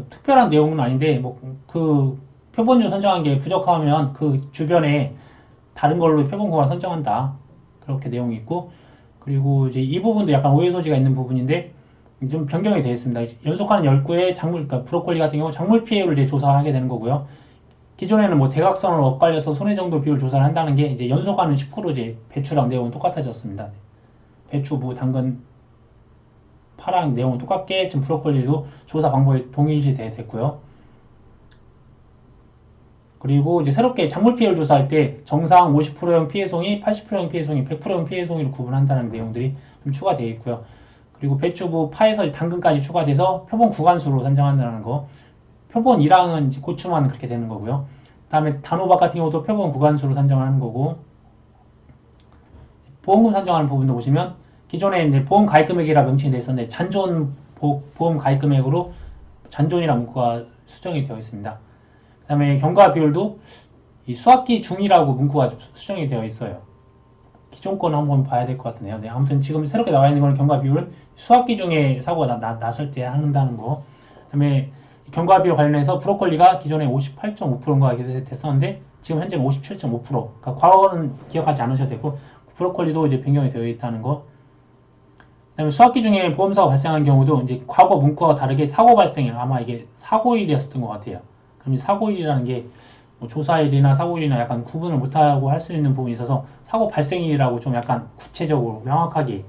특별한 내용은 아닌데 뭐 그 표본주 선정한 게 부족하면 그 주변에 다른 걸로 표본 구간 선정한다. 그렇게 내용이 있고 그리고 이제 이 부분도 약간 오해 소지가 있는 부분인데 좀 변경이 되어 있습니다. 연속하는 열구의 작물, 그러니까 브로콜리 같은 경우 작물 피해율을 이제 조사하게 되는 거고요. 기존에는 뭐 대각선을 엇갈려서 손해 정도 비율 조사를 한다는 게 이제 연속하는 10% 이제 배추랑 내용은 똑같아졌습니다. 배추, 무, 당근, 파랑 내용은 똑같게 지금 브로콜리도 조사 방법이 동일시 됐고요. 그리고 이제 새롭게 작물 피해를 조사할 때 정상 50%형 피해송이, 80%형 피해송이, 100%형 피해송이로 구분한다는 내용들이 좀 추가되어 있고요. 그리고 배추부, 파에서 당근까지 추가돼서 표본 구간수로 선정한다는 거. 표본 1항은 이제 고추만 그렇게 되는 거고요. 그 다음에 단호박 같은 경우도 표본 구간수로 선정하는 거고. 보험금 선정하는 부분도 보시면 기존에 이제 보험 가입 금액이라 명칭이 되어 있었는데 잔존 보험 가입 금액으로 잔존이라는 문구가 수정이 되어 있습니다. 그 다음에 경과 비율도 이 수학기 중이라고 문구가 수정이 되어 있어요. 기존 거는 한번 봐야 될 것 같네요. 네, 아무튼 지금 새롭게 나와 있는 거는 경과 비율은 수학기 중에 사고가 났을 때 한다는 거. 그 다음에 경과 비율 관련해서 브로콜리가 기존에 58.5%인가 됐었는데 지금 현재는 57.5%. 그러니까 과거는 기억하지 않으셔도 되고 브로콜리도 이제 변경이 되어 있다는 거. 그다음에 수학기 중에 보험사고 발생한 경우도 이제 과거 문구와 다르게 사고 발생일 아마 이게 사고일이었던 것 같아요. 그럼 이 사고일이라는 게뭐 조사일이나 사고일이나 약간 구분을 못하고 할 수 있는 부분이 있어서 사고 발생일이라고 좀 약간 구체적으로 명확하게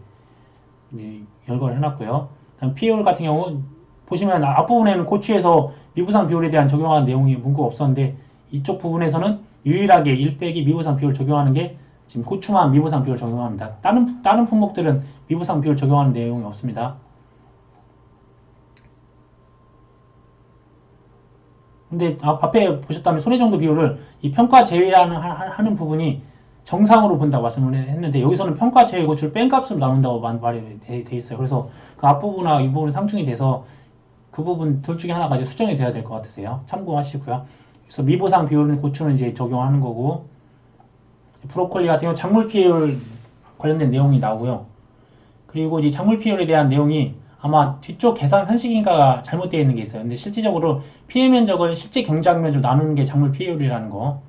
이제 열거를 해놨고요. 그다음 피해율 같은 경우 보시면 앞부분에는 고추에서 미부상 비율에 대한 적용하는 내용이 문구가 없었는데 이쪽 부분에서는 유일하게 1빼기 미부상 비율 적용하는 게 지금 고추만 미부상 비율 적용합니다. 다른 품목들은 미부상 비율 적용하는 내용이 없습니다. 근데 앞에 보셨다면 손해정도 비율을 이 평가 제외하는 부분이 정상으로 본다고 말씀을 했는데 여기서는 평가 제외 고추를 뺀 값으로 나눈다고 말이 돼 있어요. 그래서 그 앞부분과 이 부분이 상충이 돼서 그 부분 둘 중에 하나가 이제 수정이 돼야 될 것 같으세요. 참고하시고요. 그래서 미보상 비율은 고추는 이제 적용하는 거고 브로콜리 같은 경우 작물 피해율 관련된 내용이 나오고요. 그리고 이 작물 피해율에 대한 내용이 아마 뒤쪽 계산 산식인가가 잘못되어 있는 게 있어요. 근데 실질적으로 피해 면적을 실제 경작 면적으로 나누는 게 작물 피해율이라는 거.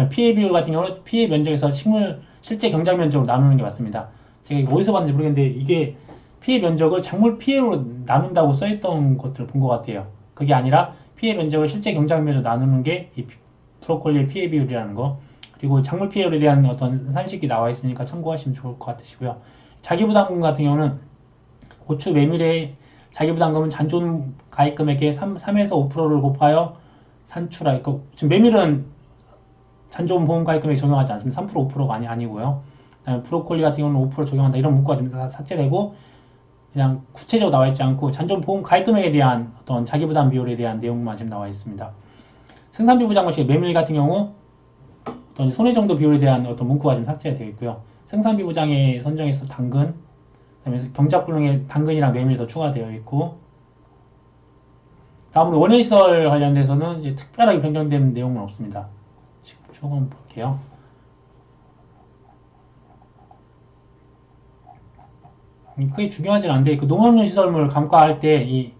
피해 비율 같은 경우는 피해 면적에서 식물 실제 경작 면적으로 나누는 게 맞습니다. 제가 이거 어디서 봤는지 모르겠는데 이게 피해 면적을 작물 피해로 나눈다고 써있던 것들을 본 것 같아요. 그게 아니라 피해 면적을 실제 경작 면적으로 나누는 게 이 브로콜리의 피해 비율이라는 거. 그리고 작물 피해율에 대한 어떤 산식이 나와 있으니까 참고하시면 좋을 것 같으시고요. 자기부담금 같은 경우는 고추 메밀의 자기부담금은 잔존 가입금액의 3에서 5%를 곱하여 산출할 거. 지금 메밀은 잔존 보험 가입금액 적용하지 않습니다. 3% 5%가 아니고요. 브로콜리 같은 경우는 5% 적용한다. 이런 문구가 지금 다 삭제되고 그냥 구체적으로 나와 있지 않고 잔존 보험 가입금액에 대한 어떤 자기부담 비율에 대한 내용만 지금 나와 있습니다. 생산비 부담금식 메밀 같은 경우 어떤 손해정도 비율에 대한 어떤 문구가 좀 삭제되어 있고요. 생산비 부장에 선정해서 당근, 그다음에 경작불능에 당근이랑 메밀이 더 추가되어 있고, 다음으로 원예시설 관련돼서는 이제 특별하게 변경된 내용은 없습니다. 쭉 한번 볼게요. 크게 중요하진 않은데 그 농업용 시설물 감가할 때 이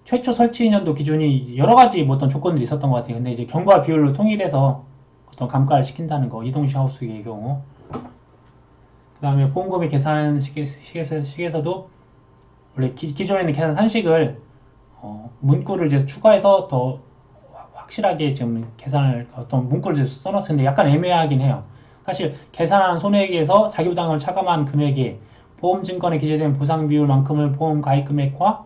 최초 설치 년도 기준이 여러 가지 뭐 어떤 조건들이 있었던 것 같아요. 근데 이제 경과 비율로 통일해서 어떤 감가를 시킨다는 거, 이동식 하우스의 경우. 그 다음에 보험금의 계산 식에서도 원래 기존에 있는 계산 산식을 문구를 이제 추가해서 더 확실하게 지금 계산을 어떤 문구를 써놨어요. 근데 약간 애매하긴 해요. 사실 계산한 손해액에서 자기부담을 차감한 금액에 보험증권에 기재된 보상비율만큼을 보험 가입금액과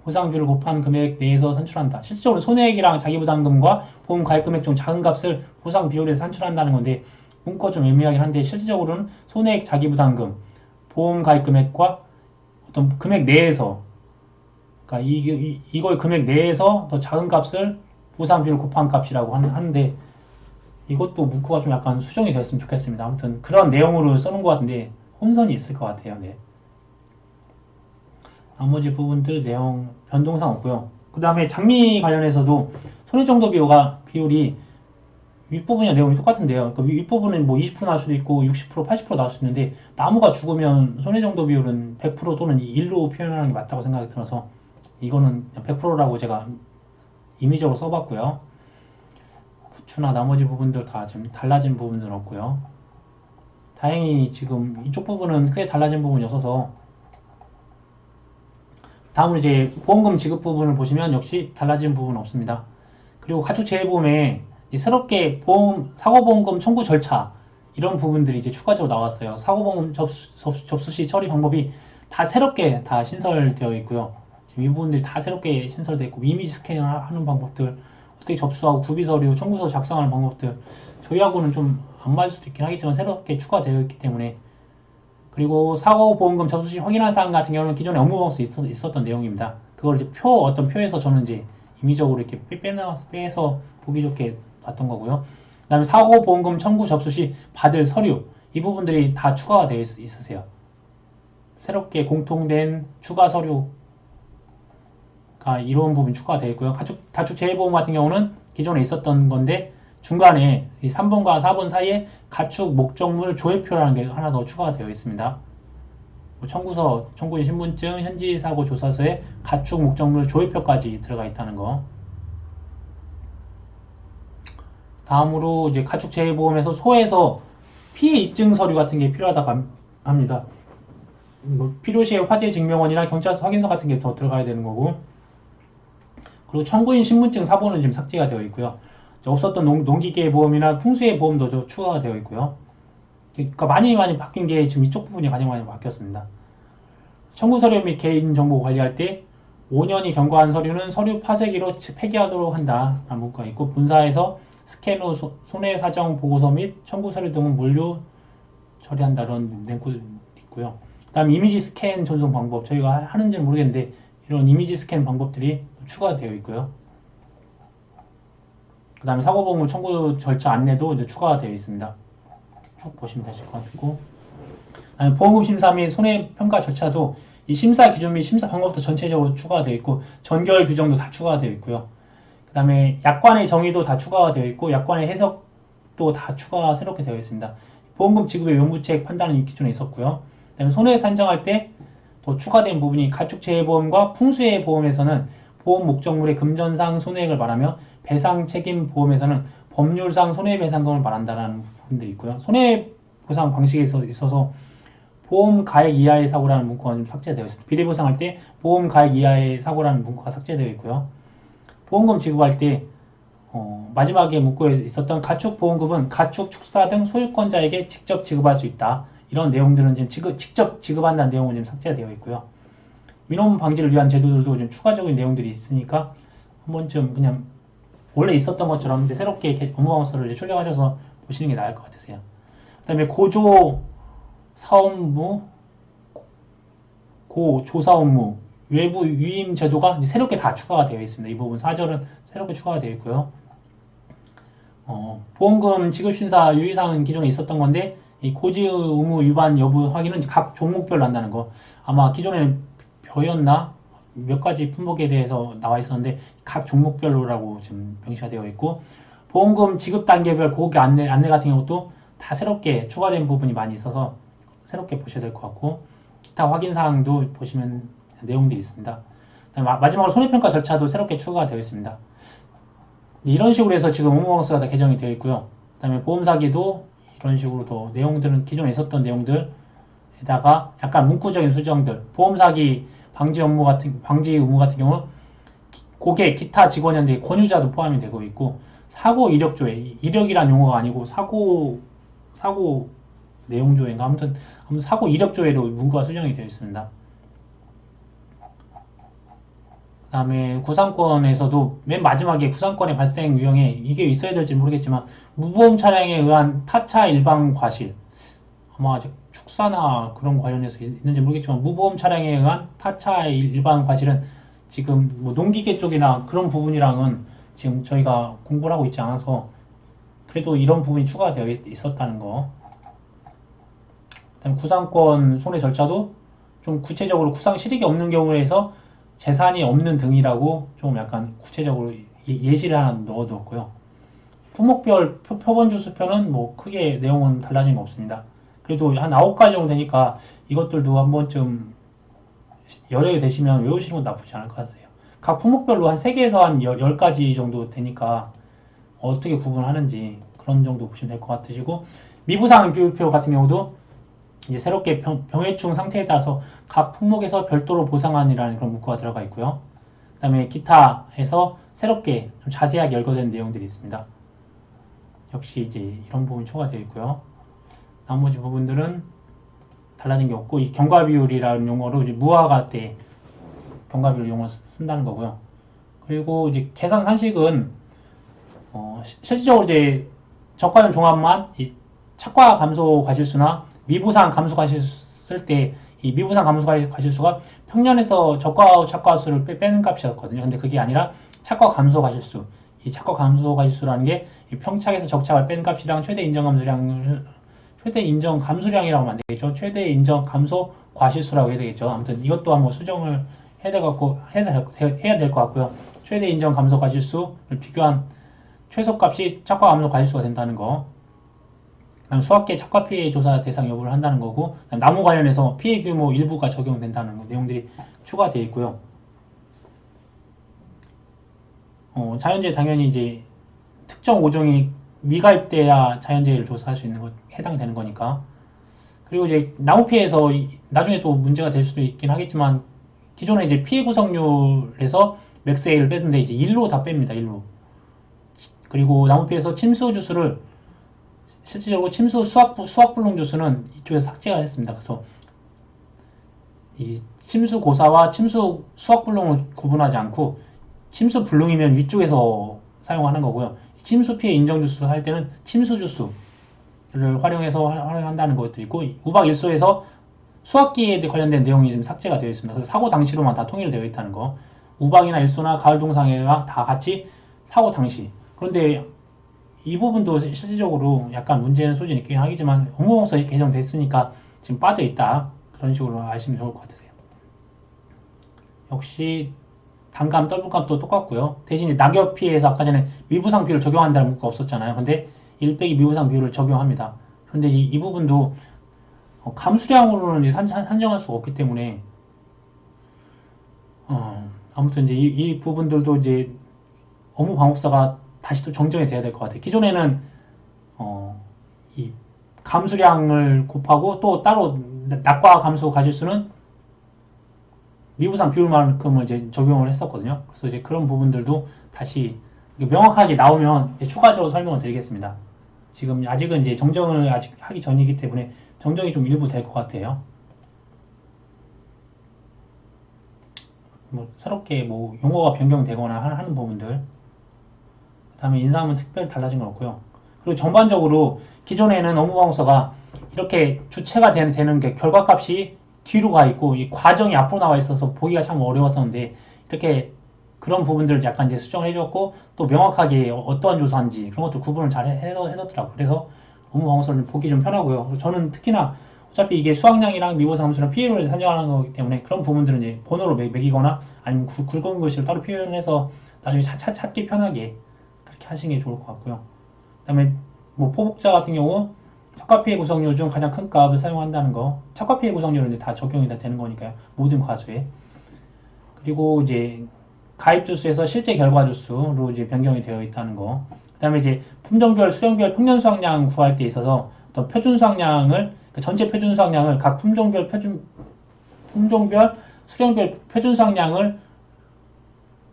보상비율을 곱한 금액 내에서 산출한다. 실질적으로 손해액이랑 자기부담금과 보험 가입금액 중 작은 값을 보상비율에서 산출한다는 건데 문구가 좀 애매하긴 한데 실질적으로는 손해액 자기부담금, 보험 가입금액과 어떤 금액 내에서 그러니까 이걸 금액 내에서 더 작은 값을 보상비율 곱한 값이라고 하는데 이것도 문구가 좀 약간 수정이 됐으면 좋겠습니다. 아무튼 그런 내용으로 써놓은 것 같은데 혼선이 있을 것 같아요. 네. 나머지 부분들 내용 변동상 없고요. 그 다음에 장미 관련해서도 손해정도 비율이 윗부분이랑 내용이 똑같은데요. 그 윗부분은 뭐 20% 나올 수도 있고 60%, 80% 나올 수 있는데 나무가 죽으면 손해정도 비율은 100% 또는 1로 표현하는 게 맞다고 생각이 들어서 이거는 100%라고 제가 임의적으로 써봤고요. 부추나 나머지 부분들 다 좀 달라진 부분들 없고요. 다행히 지금 이쪽 부분은 크게 달라진 부분이 없어서 다음으로 이제 보험금 지급 부분을 보시면 역시 달라진 부분은 없습니다. 그리고 가축재해보험에 새롭게 사고보험금 청구 절차 이런 부분들이 이제 추가적으로 나왔어요. 사고보험금 접수 시 처리 방법이 다 새롭게 다 신설되어 있고요. 지금 이 부분들이 다 새롭게 신설되어 있고 이미지 스캔하는 방법들, 어떻게 접수하고 구비서류, 청구서 작성하는 방법들 저희하고는 좀 안 맞을 수도 있긴 하겠지만 새롭게 추가되어 있기 때문에 그리고 사고보험금 접수 시 확인할 사항 같은 경우는 기존에 업무방법에 있었던 내용입니다. 그걸 이제 어떤 표에서 저는 이제 임의적으로 이렇게 빼서 보기 좋게 놨던 거고요. 그 다음에 사고보험금 청구 접수 시 받을 서류 이 부분들이 다 추가가 되어 있으세요. 새롭게 공통된 추가 서류가 이런 부분 추가가 되어 있고요. 가축재해보험 같은 경우는 기존에 있었던 건데 중간에 이 3번과 4번 사이에 가축 목적물 조회표라는 게 하나 더 추가가 되어 있습니다. 청구서, 청구인 신분증, 현지사고 조사서에 가축 목적물 조회표까지 들어가 있다는 거. 다음으로 이제 가축재해보험에서 소에서 피해 입증 서류 같은 게 필요하다고 합니다. 필요시에 화재 증명원이나 경찰서 확인서 같은 게 더 들어가야 되는 거고. 그리고 청구인 신분증 사본은 지금 삭제가 되어 있고요. 없었던 농기계 보험이나 풍수의 보험도 추가가 되어 있고요. 그러니까 많이 바뀐 게 지금 이쪽 부분이 가장 많이 바뀌었습니다. 청구 서류 및 개인정보 관리할 때 5년이 경과한 서류는 서류 파쇄기로 폐기하도록 한다 라는 문구가 있고 본사에서 스캔 후 손해사정 보고서 및 청구 서류 등은 물류 처리한다 이런 링크 있고요. 그 다음 이미지 스캔 전송 방법 저희가 하는지는 모르겠는데 이런 이미지 스캔 방법들이 추가되어 있고요. 그 다음에 사고보험금 청구 절차 안내도 이제 추가가 되어 있습니다. 쭉 보시면 되실 것 같고. 그 다음에 보험금 심사 및 손해평가 절차도 이 심사 기준 및 심사 방법도 전체적으로 추가가 되어 있고 전결 규정도 다 추가가 되어 있고요. 그 다음에 약관의 정의도 다 추가가 되어 있고 약관의 해석도 다 추가가 새롭게 되어 있습니다. 보험금 지급의 용구책 판단은 기존에 있었고요. 그 다음에 손해 산정할 때 더 추가된 부분이 가축재해보험과 풍수해보험에서는 보험 목적물의 금전상 손해액을 말하며 배상 책임 보험에서는 법률상 손해배상금을 말한다는 부분들이 있고요. 손해보상 방식에 있어서 보험 가액 이하의 사고라는 문구가 좀 삭제되어 있습니다. 비리보상할 때 보험 가액 이하의 사고라는 문구가 삭제되어 있고요. 보험금 지급할 때 마지막에 문구에 있었던 가축보험금은 가축, 축사 등 소유권자에게 직접 지급할 수 있다. 이런 내용들은 지금 직접 지급한다는 내용은 지금 삭제되어 있고요. 민원 방지를 위한 제도들도 좀 추가적인 내용들이 있으니까 한 번쯤 그냥 원래 있었던 것처럼 이제 새롭게 업무방법서를 출력하셔서 보시는 게 나을 것 같으세요. 그 다음에 고조 사업무, 고조사 업무, 외부 위임 제도가 새롭게 다 추가가 되어 있습니다. 이 부분 4절은 새롭게 추가가 되어 있고요. 보험금 지급심사 유의사항은 기존에 있었던 건데 이 고지 의무 위반 여부 확인은 각 종목별로 한다는 거. 아마 기존에는 벼였나 몇 가지 품목에 대해서 나와 있었는데 각 종목별로라고 지금 명시가 되어 있고 보험금 지급 단계별 고객 안내 같은 경우도 다 새롭게 추가된 부분이 많이 있어서 새롭게 보셔야 될 것 같고 기타 확인 사항도 보시면 내용들이 있습니다. 마지막으로 손해평가 절차도 새롭게 추가가 되어 있습니다. 이런 식으로 해서 지금 업무방수가 다 개정이 되어 있고요. 그 다음에 보험사기도 이런 식으로 더 내용들은 기존에 있었던 내용들에다가 약간 문구적인 수정들, 보험사기 방지 의무 같은 경우 고객, 기타 직원연대 권유자도 포함이 되고 있고, 사고 이력조회, 이력이란 용어가 아니고 사고 내용조회인가 아무튼 사고 이력조회로 문구가 수정이 되어 있습니다. 그 다음에 구상권에서도 맨 마지막에 구상권의 발생 유형에 이게 있어야 될지 모르겠지만 무보험 차량에 의한 타차 일방 과실, 아마 아직 축사나 그런 관련해서 있는지 모르겠지만 무보험 차량에 의한 타차 일방 과실은 지금 뭐 농기계 쪽이나 그런 부분이랑은 지금 저희가 공부를 하고 있지 않아서 그래도 이런 부분이 추가되어 있었다는 거. 그다음 구상권 손해 절차도 좀 구체적으로 구상 실익이 없는 경우에서 재산이 없는 등이라고 좀 약간 구체적으로 예시를 하나 넣어두었고요. 품목별 표본주수표는 뭐 크게 내용은 달라진 거 없습니다. 그래도 한 9가지 정도 되니까 이것들도 한 번쯤 여력이 되시면 외우시는 건 나쁘지 않을 것 같아요. 각 품목별로 한 3개에서 한 10가지 정도 되니까 어떻게 구분하는지 그런 정도 보시면 될 것 같으시고, 미부상 비율표 같은 경우도 이제 새롭게 병해충 상태에 따라서 각 품목에서 별도로 보상안이라는 그런 문구가 들어가 있고요. 그 다음에 기타에서 새롭게 좀 자세하게 열거된 내용들이 있습니다. 역시 이제 이런 부분이 추가되어 있고요. 나머지 부분들은 달라진 게 없고, 이 경과비율이라는 용어로 이제 무화과 때 경과비율 용어 쓴다는 거고요. 그리고 이제 계산 산식은 실질적으로 이제 적과점 종합만 이 착과 감소 과실수나 미부상 감소 과실수 때 이 미부상 감소 과실수가 평년에서 적과 착과수를 빼는 값이었거든요. 근데 그게 아니라 착과 감소 과실수, 이 착과 감소 과실수라는 게 이 평착에서 적착을 뺀 값이랑 최대 인정 감수량이라고 하면 안 되겠죠. 최대 인정 감소 과실수라고 해야 되겠죠. 아무튼 이것도 한번 수정을 해야 될 것 같고요. 최대 인정 감소 과실수를 비교한 최소값이 착과 감소 과실수가 된다는 거. 그다음 수학계 착과 피해 조사 대상 여부를 한다는 거고, 나무 관련해서 피해 규모 일부가 적용된다는 내용들이 추가되어 있고요. 자연재해 당연히 이제 특정 5종이 미가입돼야 자연재해를 조사할 수 있는 것 해당되는 거니까. 그리고 이제 나무 피해에서 나중에 또 문제가 될 수도 있긴 하겠지만 기존에 이제 피해 구성률에서 맥스A를 뺐는데 이제 1로 다 뺍니다. 1로. 그리고 나무 피해에서 침수 주수를 실질적으로 침수 수압불능 주수는 이쪽에서 삭제가 됐습니다. 그래서 이 침수 고사와 침수 수압불능을 구분하지 않고 침수 불능이면 위쪽에서 사용하는 거고요. 침수 피해 인정 주수 할 때는 침수 주수를 활용해서 활용한다는 것도 있고, 우박 일소에서 수압기에 관련된 내용이 지금 삭제가 되어 있습니다. 그래서 사고 당시로만 다 통일되어 있다는 거. 우박이나 일소나 가을 동상해가 다 같이 사고 당시. 그런데 이 부분도 실질적으로 약간 문제는 소진이 있긴 하겠지만 업무방서 개정됐으니까 지금 빠져 있다. 그런 식으로 아시면 좋을 것 같으세요. 역시 단감, 떨분감도 똑같고요. 대신 낙엽 피해에서 아까 전에 미부상 비율을 적용한다는 문구가 없었잖아요. 근데 1빼기 미부상 비율을 적용합니다. 그런데 이 부분도 감수량으로는 산정할 수가 없기 때문에 아무튼 이제 이 부분들도 이제 업무방법사가 다시 또 정정이 돼야 될 것 같아요. 기존에는 이 감수량을 곱하고 또 따로 낙과 감소 과실수는 미부상 비율만큼을 이제 적용을 했었거든요. 그래서 이제 그런 부분들도 다시 명확하게 나오면 추가적으로 설명을 드리겠습니다. 지금 아직은 이제 정정을 아직 하기 전이기 때문에 정정이 좀 일부 될 것 같아요. 뭐 새롭게 뭐 용어가 변경되거나 하는 부분들. 그 다음에 인사하면 특별히 달라진 건 없고요. 그리고 전반적으로 기존에는 업무방어서가 이렇게 주체가 되는 게 결과값이 뒤로 가 있고 이 과정이 앞으로 나와 있어서 보기가 참 어려웠었는데 이렇게 그런 부분들을 약간 이제 수정을 해줬고 또 명확하게 어떠한 조사인지 그런 것도 구분을 잘 해놓더라고요. 그래서 업무방어서를 보기 좀 편하고요. 저는 특히나 어차피 이게 수학량이랑 미분함수랑 PL을 산정하는 거기 때문에 그런 부분들은 이제 번호로 매기거나 아니면 굵은 글씨를 따로 표현해서 나중에 찾기 편하게 그렇게 하시는 게 좋을 것 같고요. 그 다음에 뭐 포복자 같은 경우 척과피해 구성률 중 가장 큰 값을 사용한다는 거. 척과피해 구성률은 이제 다 적용이 다 되는 거니까요. 모든 과수에. 그리고 이제 가입 주수에서 실제 결과 주수로 이제 변경이 되어 있다는 거. 그다음에 이제 품종별, 수령별 평년 수확량 구할 때 있어서 어떤 표준 수확량을 전체 표준 수확량을 각 품종별 수령별 표준 수확량을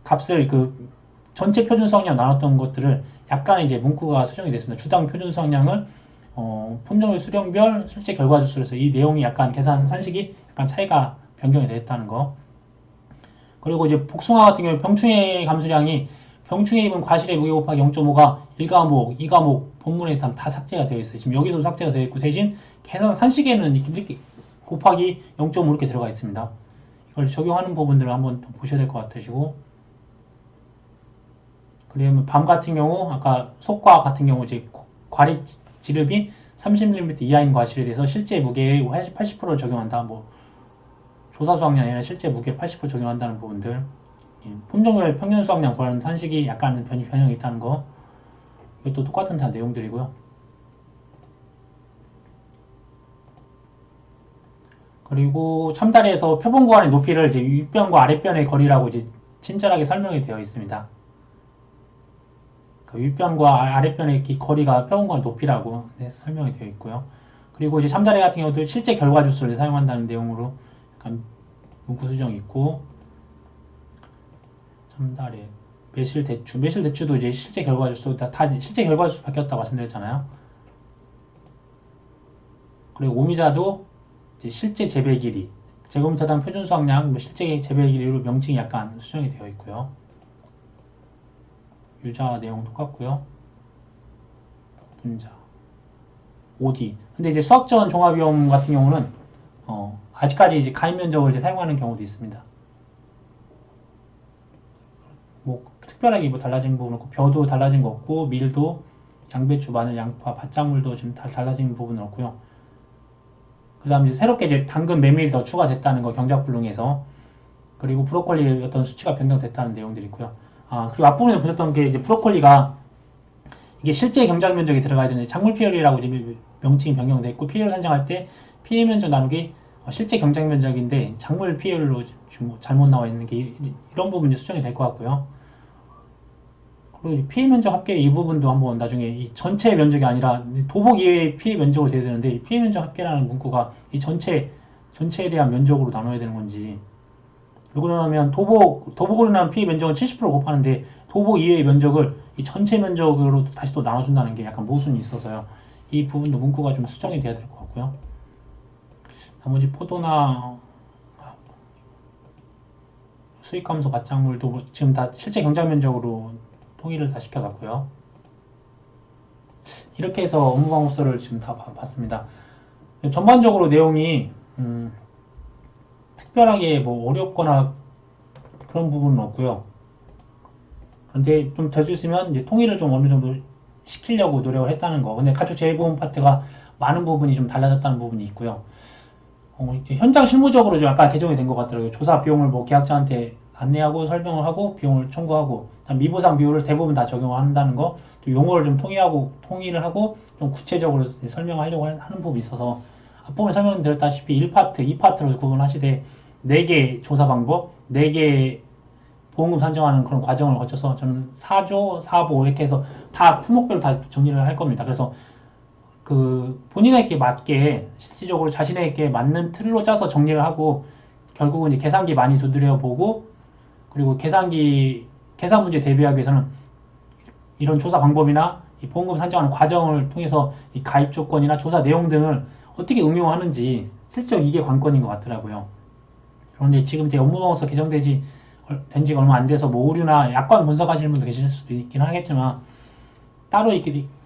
값을 그 전체 표준 수확량 나눴던 것들을 약간의 이제 문구가 수정이 됐습니다. 주당 표준 수확량을 품종별, 수령별, 실제 결과 주수로 해서 이 내용이 약간 계산 산식이 약간 차이가 변경이 됐다는 거. 그리고 이제 복숭아 같은 경우에 병충해 감수량이 병충해 입은 과실의 무게 곱하기 0.5가 1과목, 2과목 본문에 다 삭제가 되어 있어요. 지금 여기서 삭제가 되어 있고 대신 계산 산식에는 이렇게 곱하기 0.5 이렇게 들어가 있습니다. 이걸 적용하는 부분들을 한번 보셔야 될 것 같으시고, 그러면 밤 같은 경우 아까 속과 같은 경우 이제 과립 지름이 30mm 이하인 과실에 대해서 실제 무게의 80%를 적용한다. 뭐 조사 수확량이 아니라 실제 무게를 80% 적용한다는 부분들, 품종별 평균 수확량 구하는 산식이 약간 변형이 있다는 거, 이것도 똑같은 다 내용들이고요. 그리고 참다리에서 표본 구간의 높이를 이제 윗변과 아랫변의 거리라고 이제 친절하게 설명이 되어 있습니다. 그 윗변과 아랫변의 이 거리가 표본 구간의 높이라고 설명이 되어 있고요. 그리고 이제 참다리 같은 경우도 실제 결과 주수를 사용한다는 내용으로 약간 문구 수정이 있고, 참다리 매실대추도 이제 실제 결과 주수 다 실제 결과 주수 바뀌었다 말씀드렸잖아요. 그리고 오미자도 이제 실제 재배 길이, 제곱미터당 표준 수확량, 뭐 실제 재배 길이로 명칭이 약간 수정이 되어 있고요. 유자 내용 똑같고요. 분자, OD. 근데 이제 수학전 종합위험 같은 경우는 아직까지 이제 가입 면적을 이제 사용하는 경우도 있습니다. 뭐 특별하게 뭐 달라진 부분 없고, 벼도 달라진 거 없고, 밀도, 양배추, 마늘, 양파, 밭작물도 좀 달라진 부분은 없고요. 그 다음에 새롭게 이제 당근, 메밀이 더 추가됐다는 거 경작불능에서, 그리고 브로콜리 어떤 수치가 변경됐다는 내용들이 있고요. 그리고 앞부분에 보셨던 게 이제 브로콜리가 이게 실제 경작 면적이 들어가야 되는데 작물 피해율이라고 이제 명칭이 변경됐고, 피해율 산정할 때 피해 면적 나누기 실제 경작 면적인데 작물 피해율로 좀 잘못 나와 있는 게 이런 부분이 수정이 될 것 같고요. 그리고 피해 면적 합계 이 부분도 한번 나중에 이 전체 면적이 아니라 도복 이외의 피해 면적으로 돼야 되는데, 이 피해 면적 합계라는 문구가 이 전체에 대한 면적으로 나눠야 되는 건지, 왜 그러냐면 도복으로 인한 피해 면적은 70% 곱하는데 도복 이외의 면적을 이 전체 면적으로 다시 또 나눠준다는 게 약간 모순이 있어서요. 이 부분도 문구가 좀 수정이 돼야 될 것 같고요. 나머지 포도나 수익감소 밭작물도 지금 다 실제 경작 면적으로 통일을 다 시켜놨고요. 이렇게 해서 업무방법서를 지금 다 봤습니다. 전반적으로 내용이 특별하게 뭐 어렵거나 그런 부분은 없고요. 그런데 좀 될 수 있으면 이제 통일을 좀 어느 정도 시키려고 노력을 했다는 거. 근데 가축 재해보험 파트가 많은 부분이 좀 달라졌다는 부분이 있고요. 이제 현장 실무적으로 좀 아까 개정이 된 것 같더라고요. 조사 비용을 뭐 계약자한테 안내하고 설명을 하고 비용을 청구하고, 미보상 비율을 대부분 다 적용한다는 거, 또 용어를 좀 통일을 하고 좀 구체적으로 설명하려고 하는 부분이 있어서 앞부분에 설명드렸다시피 1파트, 2파트로 구분하시되 4개 조사 방법, 4개 보험금 산정하는 그런 과정을 거쳐서 저는 4조, 4보 이렇게 해서 다 품목별로 다 정리를 할 겁니다. 그래서 그 본인에게 맞게 실질적으로 자신에게 맞는 틀로 짜서 정리를 하고, 결국은 이제 계산기 많이 두드려 보고, 그리고 계산 문제 대비하기 위해서는 이런 조사 방법이나 이 보험금 산정하는 과정을 통해서 이 가입 조건이나 조사 내용 등을 어떻게 응용하는지 실제로 이게 관건인 것 같더라고요. 그런데 지금 제 업무방법서 개정된 지가 얼마 안 돼서 뭐 오류나 약관 분석하시는 분도 계실 수도 있긴 하겠지만, 따로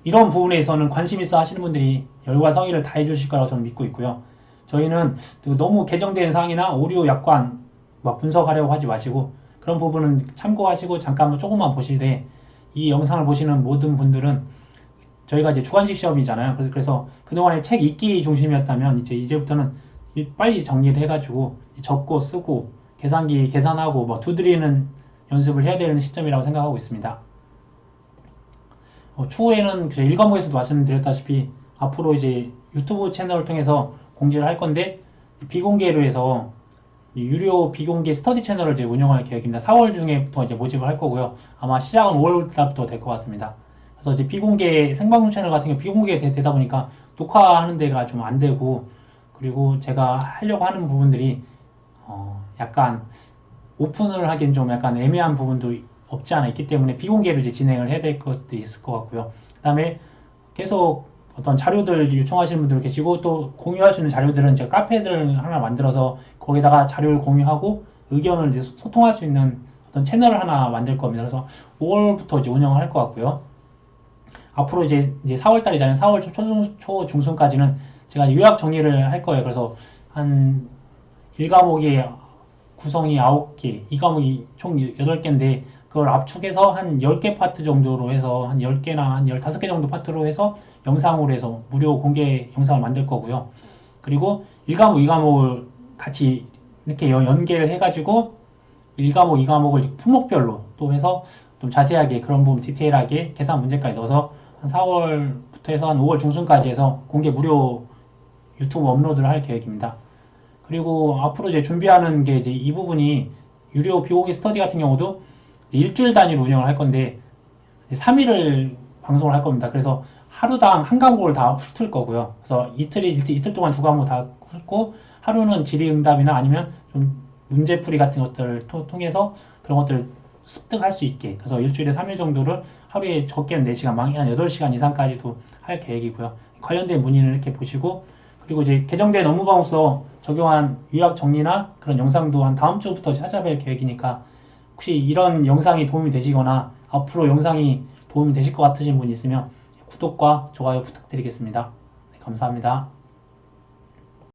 이런 부분에서는 관심 있어 하시는 분들이 열과 성의를 다해 주실 거라고 저는 믿고 있고요. 저희는 너무 개정된 사항이나 오류 약관 막 분석하려고 하지 마시고, 그런 부분은 참고하시고 잠깐 조금만 보시되, 이 영상을 보시는 모든 분들은 저희가 이제 주관식 시험이잖아요. 그래서 그동안에 책 읽기 중심이었다면 이제부터는 빨리 정리를 해가지고 적고 쓰고 계산기 계산하고 뭐 두드리는 연습을 해야 되는 시점이라고 생각하고 있습니다. 추후에는 1과목에서도 말씀드렸다시피 앞으로 이제 유튜브 채널을 통해서 공지를 할 건데, 비공개로 해서 유료 비공개 스터디 채널을 이제 운영할 계획입니다. 4월 중에부터 이제 모집을 할 거고요. 아마 시작은 5월 달부터 될 것 같습니다. 그래서 이제 비공개 생방송 채널 같은 경우 비공개 되다 보니까 녹화하는 데가 좀 안 되고, 그리고 제가 하려고 하는 부분들이 약간 오픈을 하기엔 좀 약간 애매한 부분도 없지 않아 있기 때문에 비공개로 이제 진행을 해야 될 것들이 있을 것 같고요. 그 다음에 계속 어떤 자료들 요청하시는 분들 계시고, 또 공유할 수 있는 자료들은 제가 카페들을 하나 만들어서 거기다가 자료를 공유하고 의견을 이제 소통할 수 있는 어떤 채널을 하나 만들 겁니다. 그래서 5월부터 이제 운영을 할 것 같고요. 앞으로 이제 4월 달이잖아요. 4월 초중순까지는 제가 요약 정리를 할 거예요. 그래서 한 1과목이 구성이 9개, 2과목이 총 8개인데 그걸 압축해서 한 10개 파트 정도로 해서 한 10개나 한 15개 정도 파트로 해서 영상으로 해서 무료 공개 영상을 만들 거고요. 그리고 1과목, 2과목을 같이 이렇게 연계를 해가지고 1과목, 2과목을 품목별로 또 해서 좀 자세하게 그런 부분 디테일하게 계산 문제까지 넣어서 한 4월부터 해서 한 5월 중순까지 해서 공개 무료 유튜브 업로드를 할 계획입니다. 그리고 앞으로 이제 준비하는 게 이제 이 부분이 유료 비공개 스터디 같은 경우도 일주일 단위로 운영을 할 건데 3일을 방송을 할 겁니다. 그래서 하루당 한 과목을 다 훑을 거고요. 그래서 이틀 동안 두 과목 다 훑고 하루는 질의응답이나 아니면 좀 문제풀이 같은 것들을 통해서 그런 것들을 습득할 수 있게, 그래서 일주일에 3일 정도를 하루에 적게는 4시간, 많게는 한 8시간 이상까지도 할 계획이고요. 관련된 문의는 이렇게 보시고, 그리고 이제 개정된 업무방법서 적용한 요약 정리나 그런 영상도 한 다음 주부터 찾아뵐 계획이니까 혹시 이런 영상이 도움이 되시거나 앞으로 영상이 도움이 되실 것 같으신 분이 있으면 구독과 좋아요 부탁드리겠습니다. 네, 감사합니다.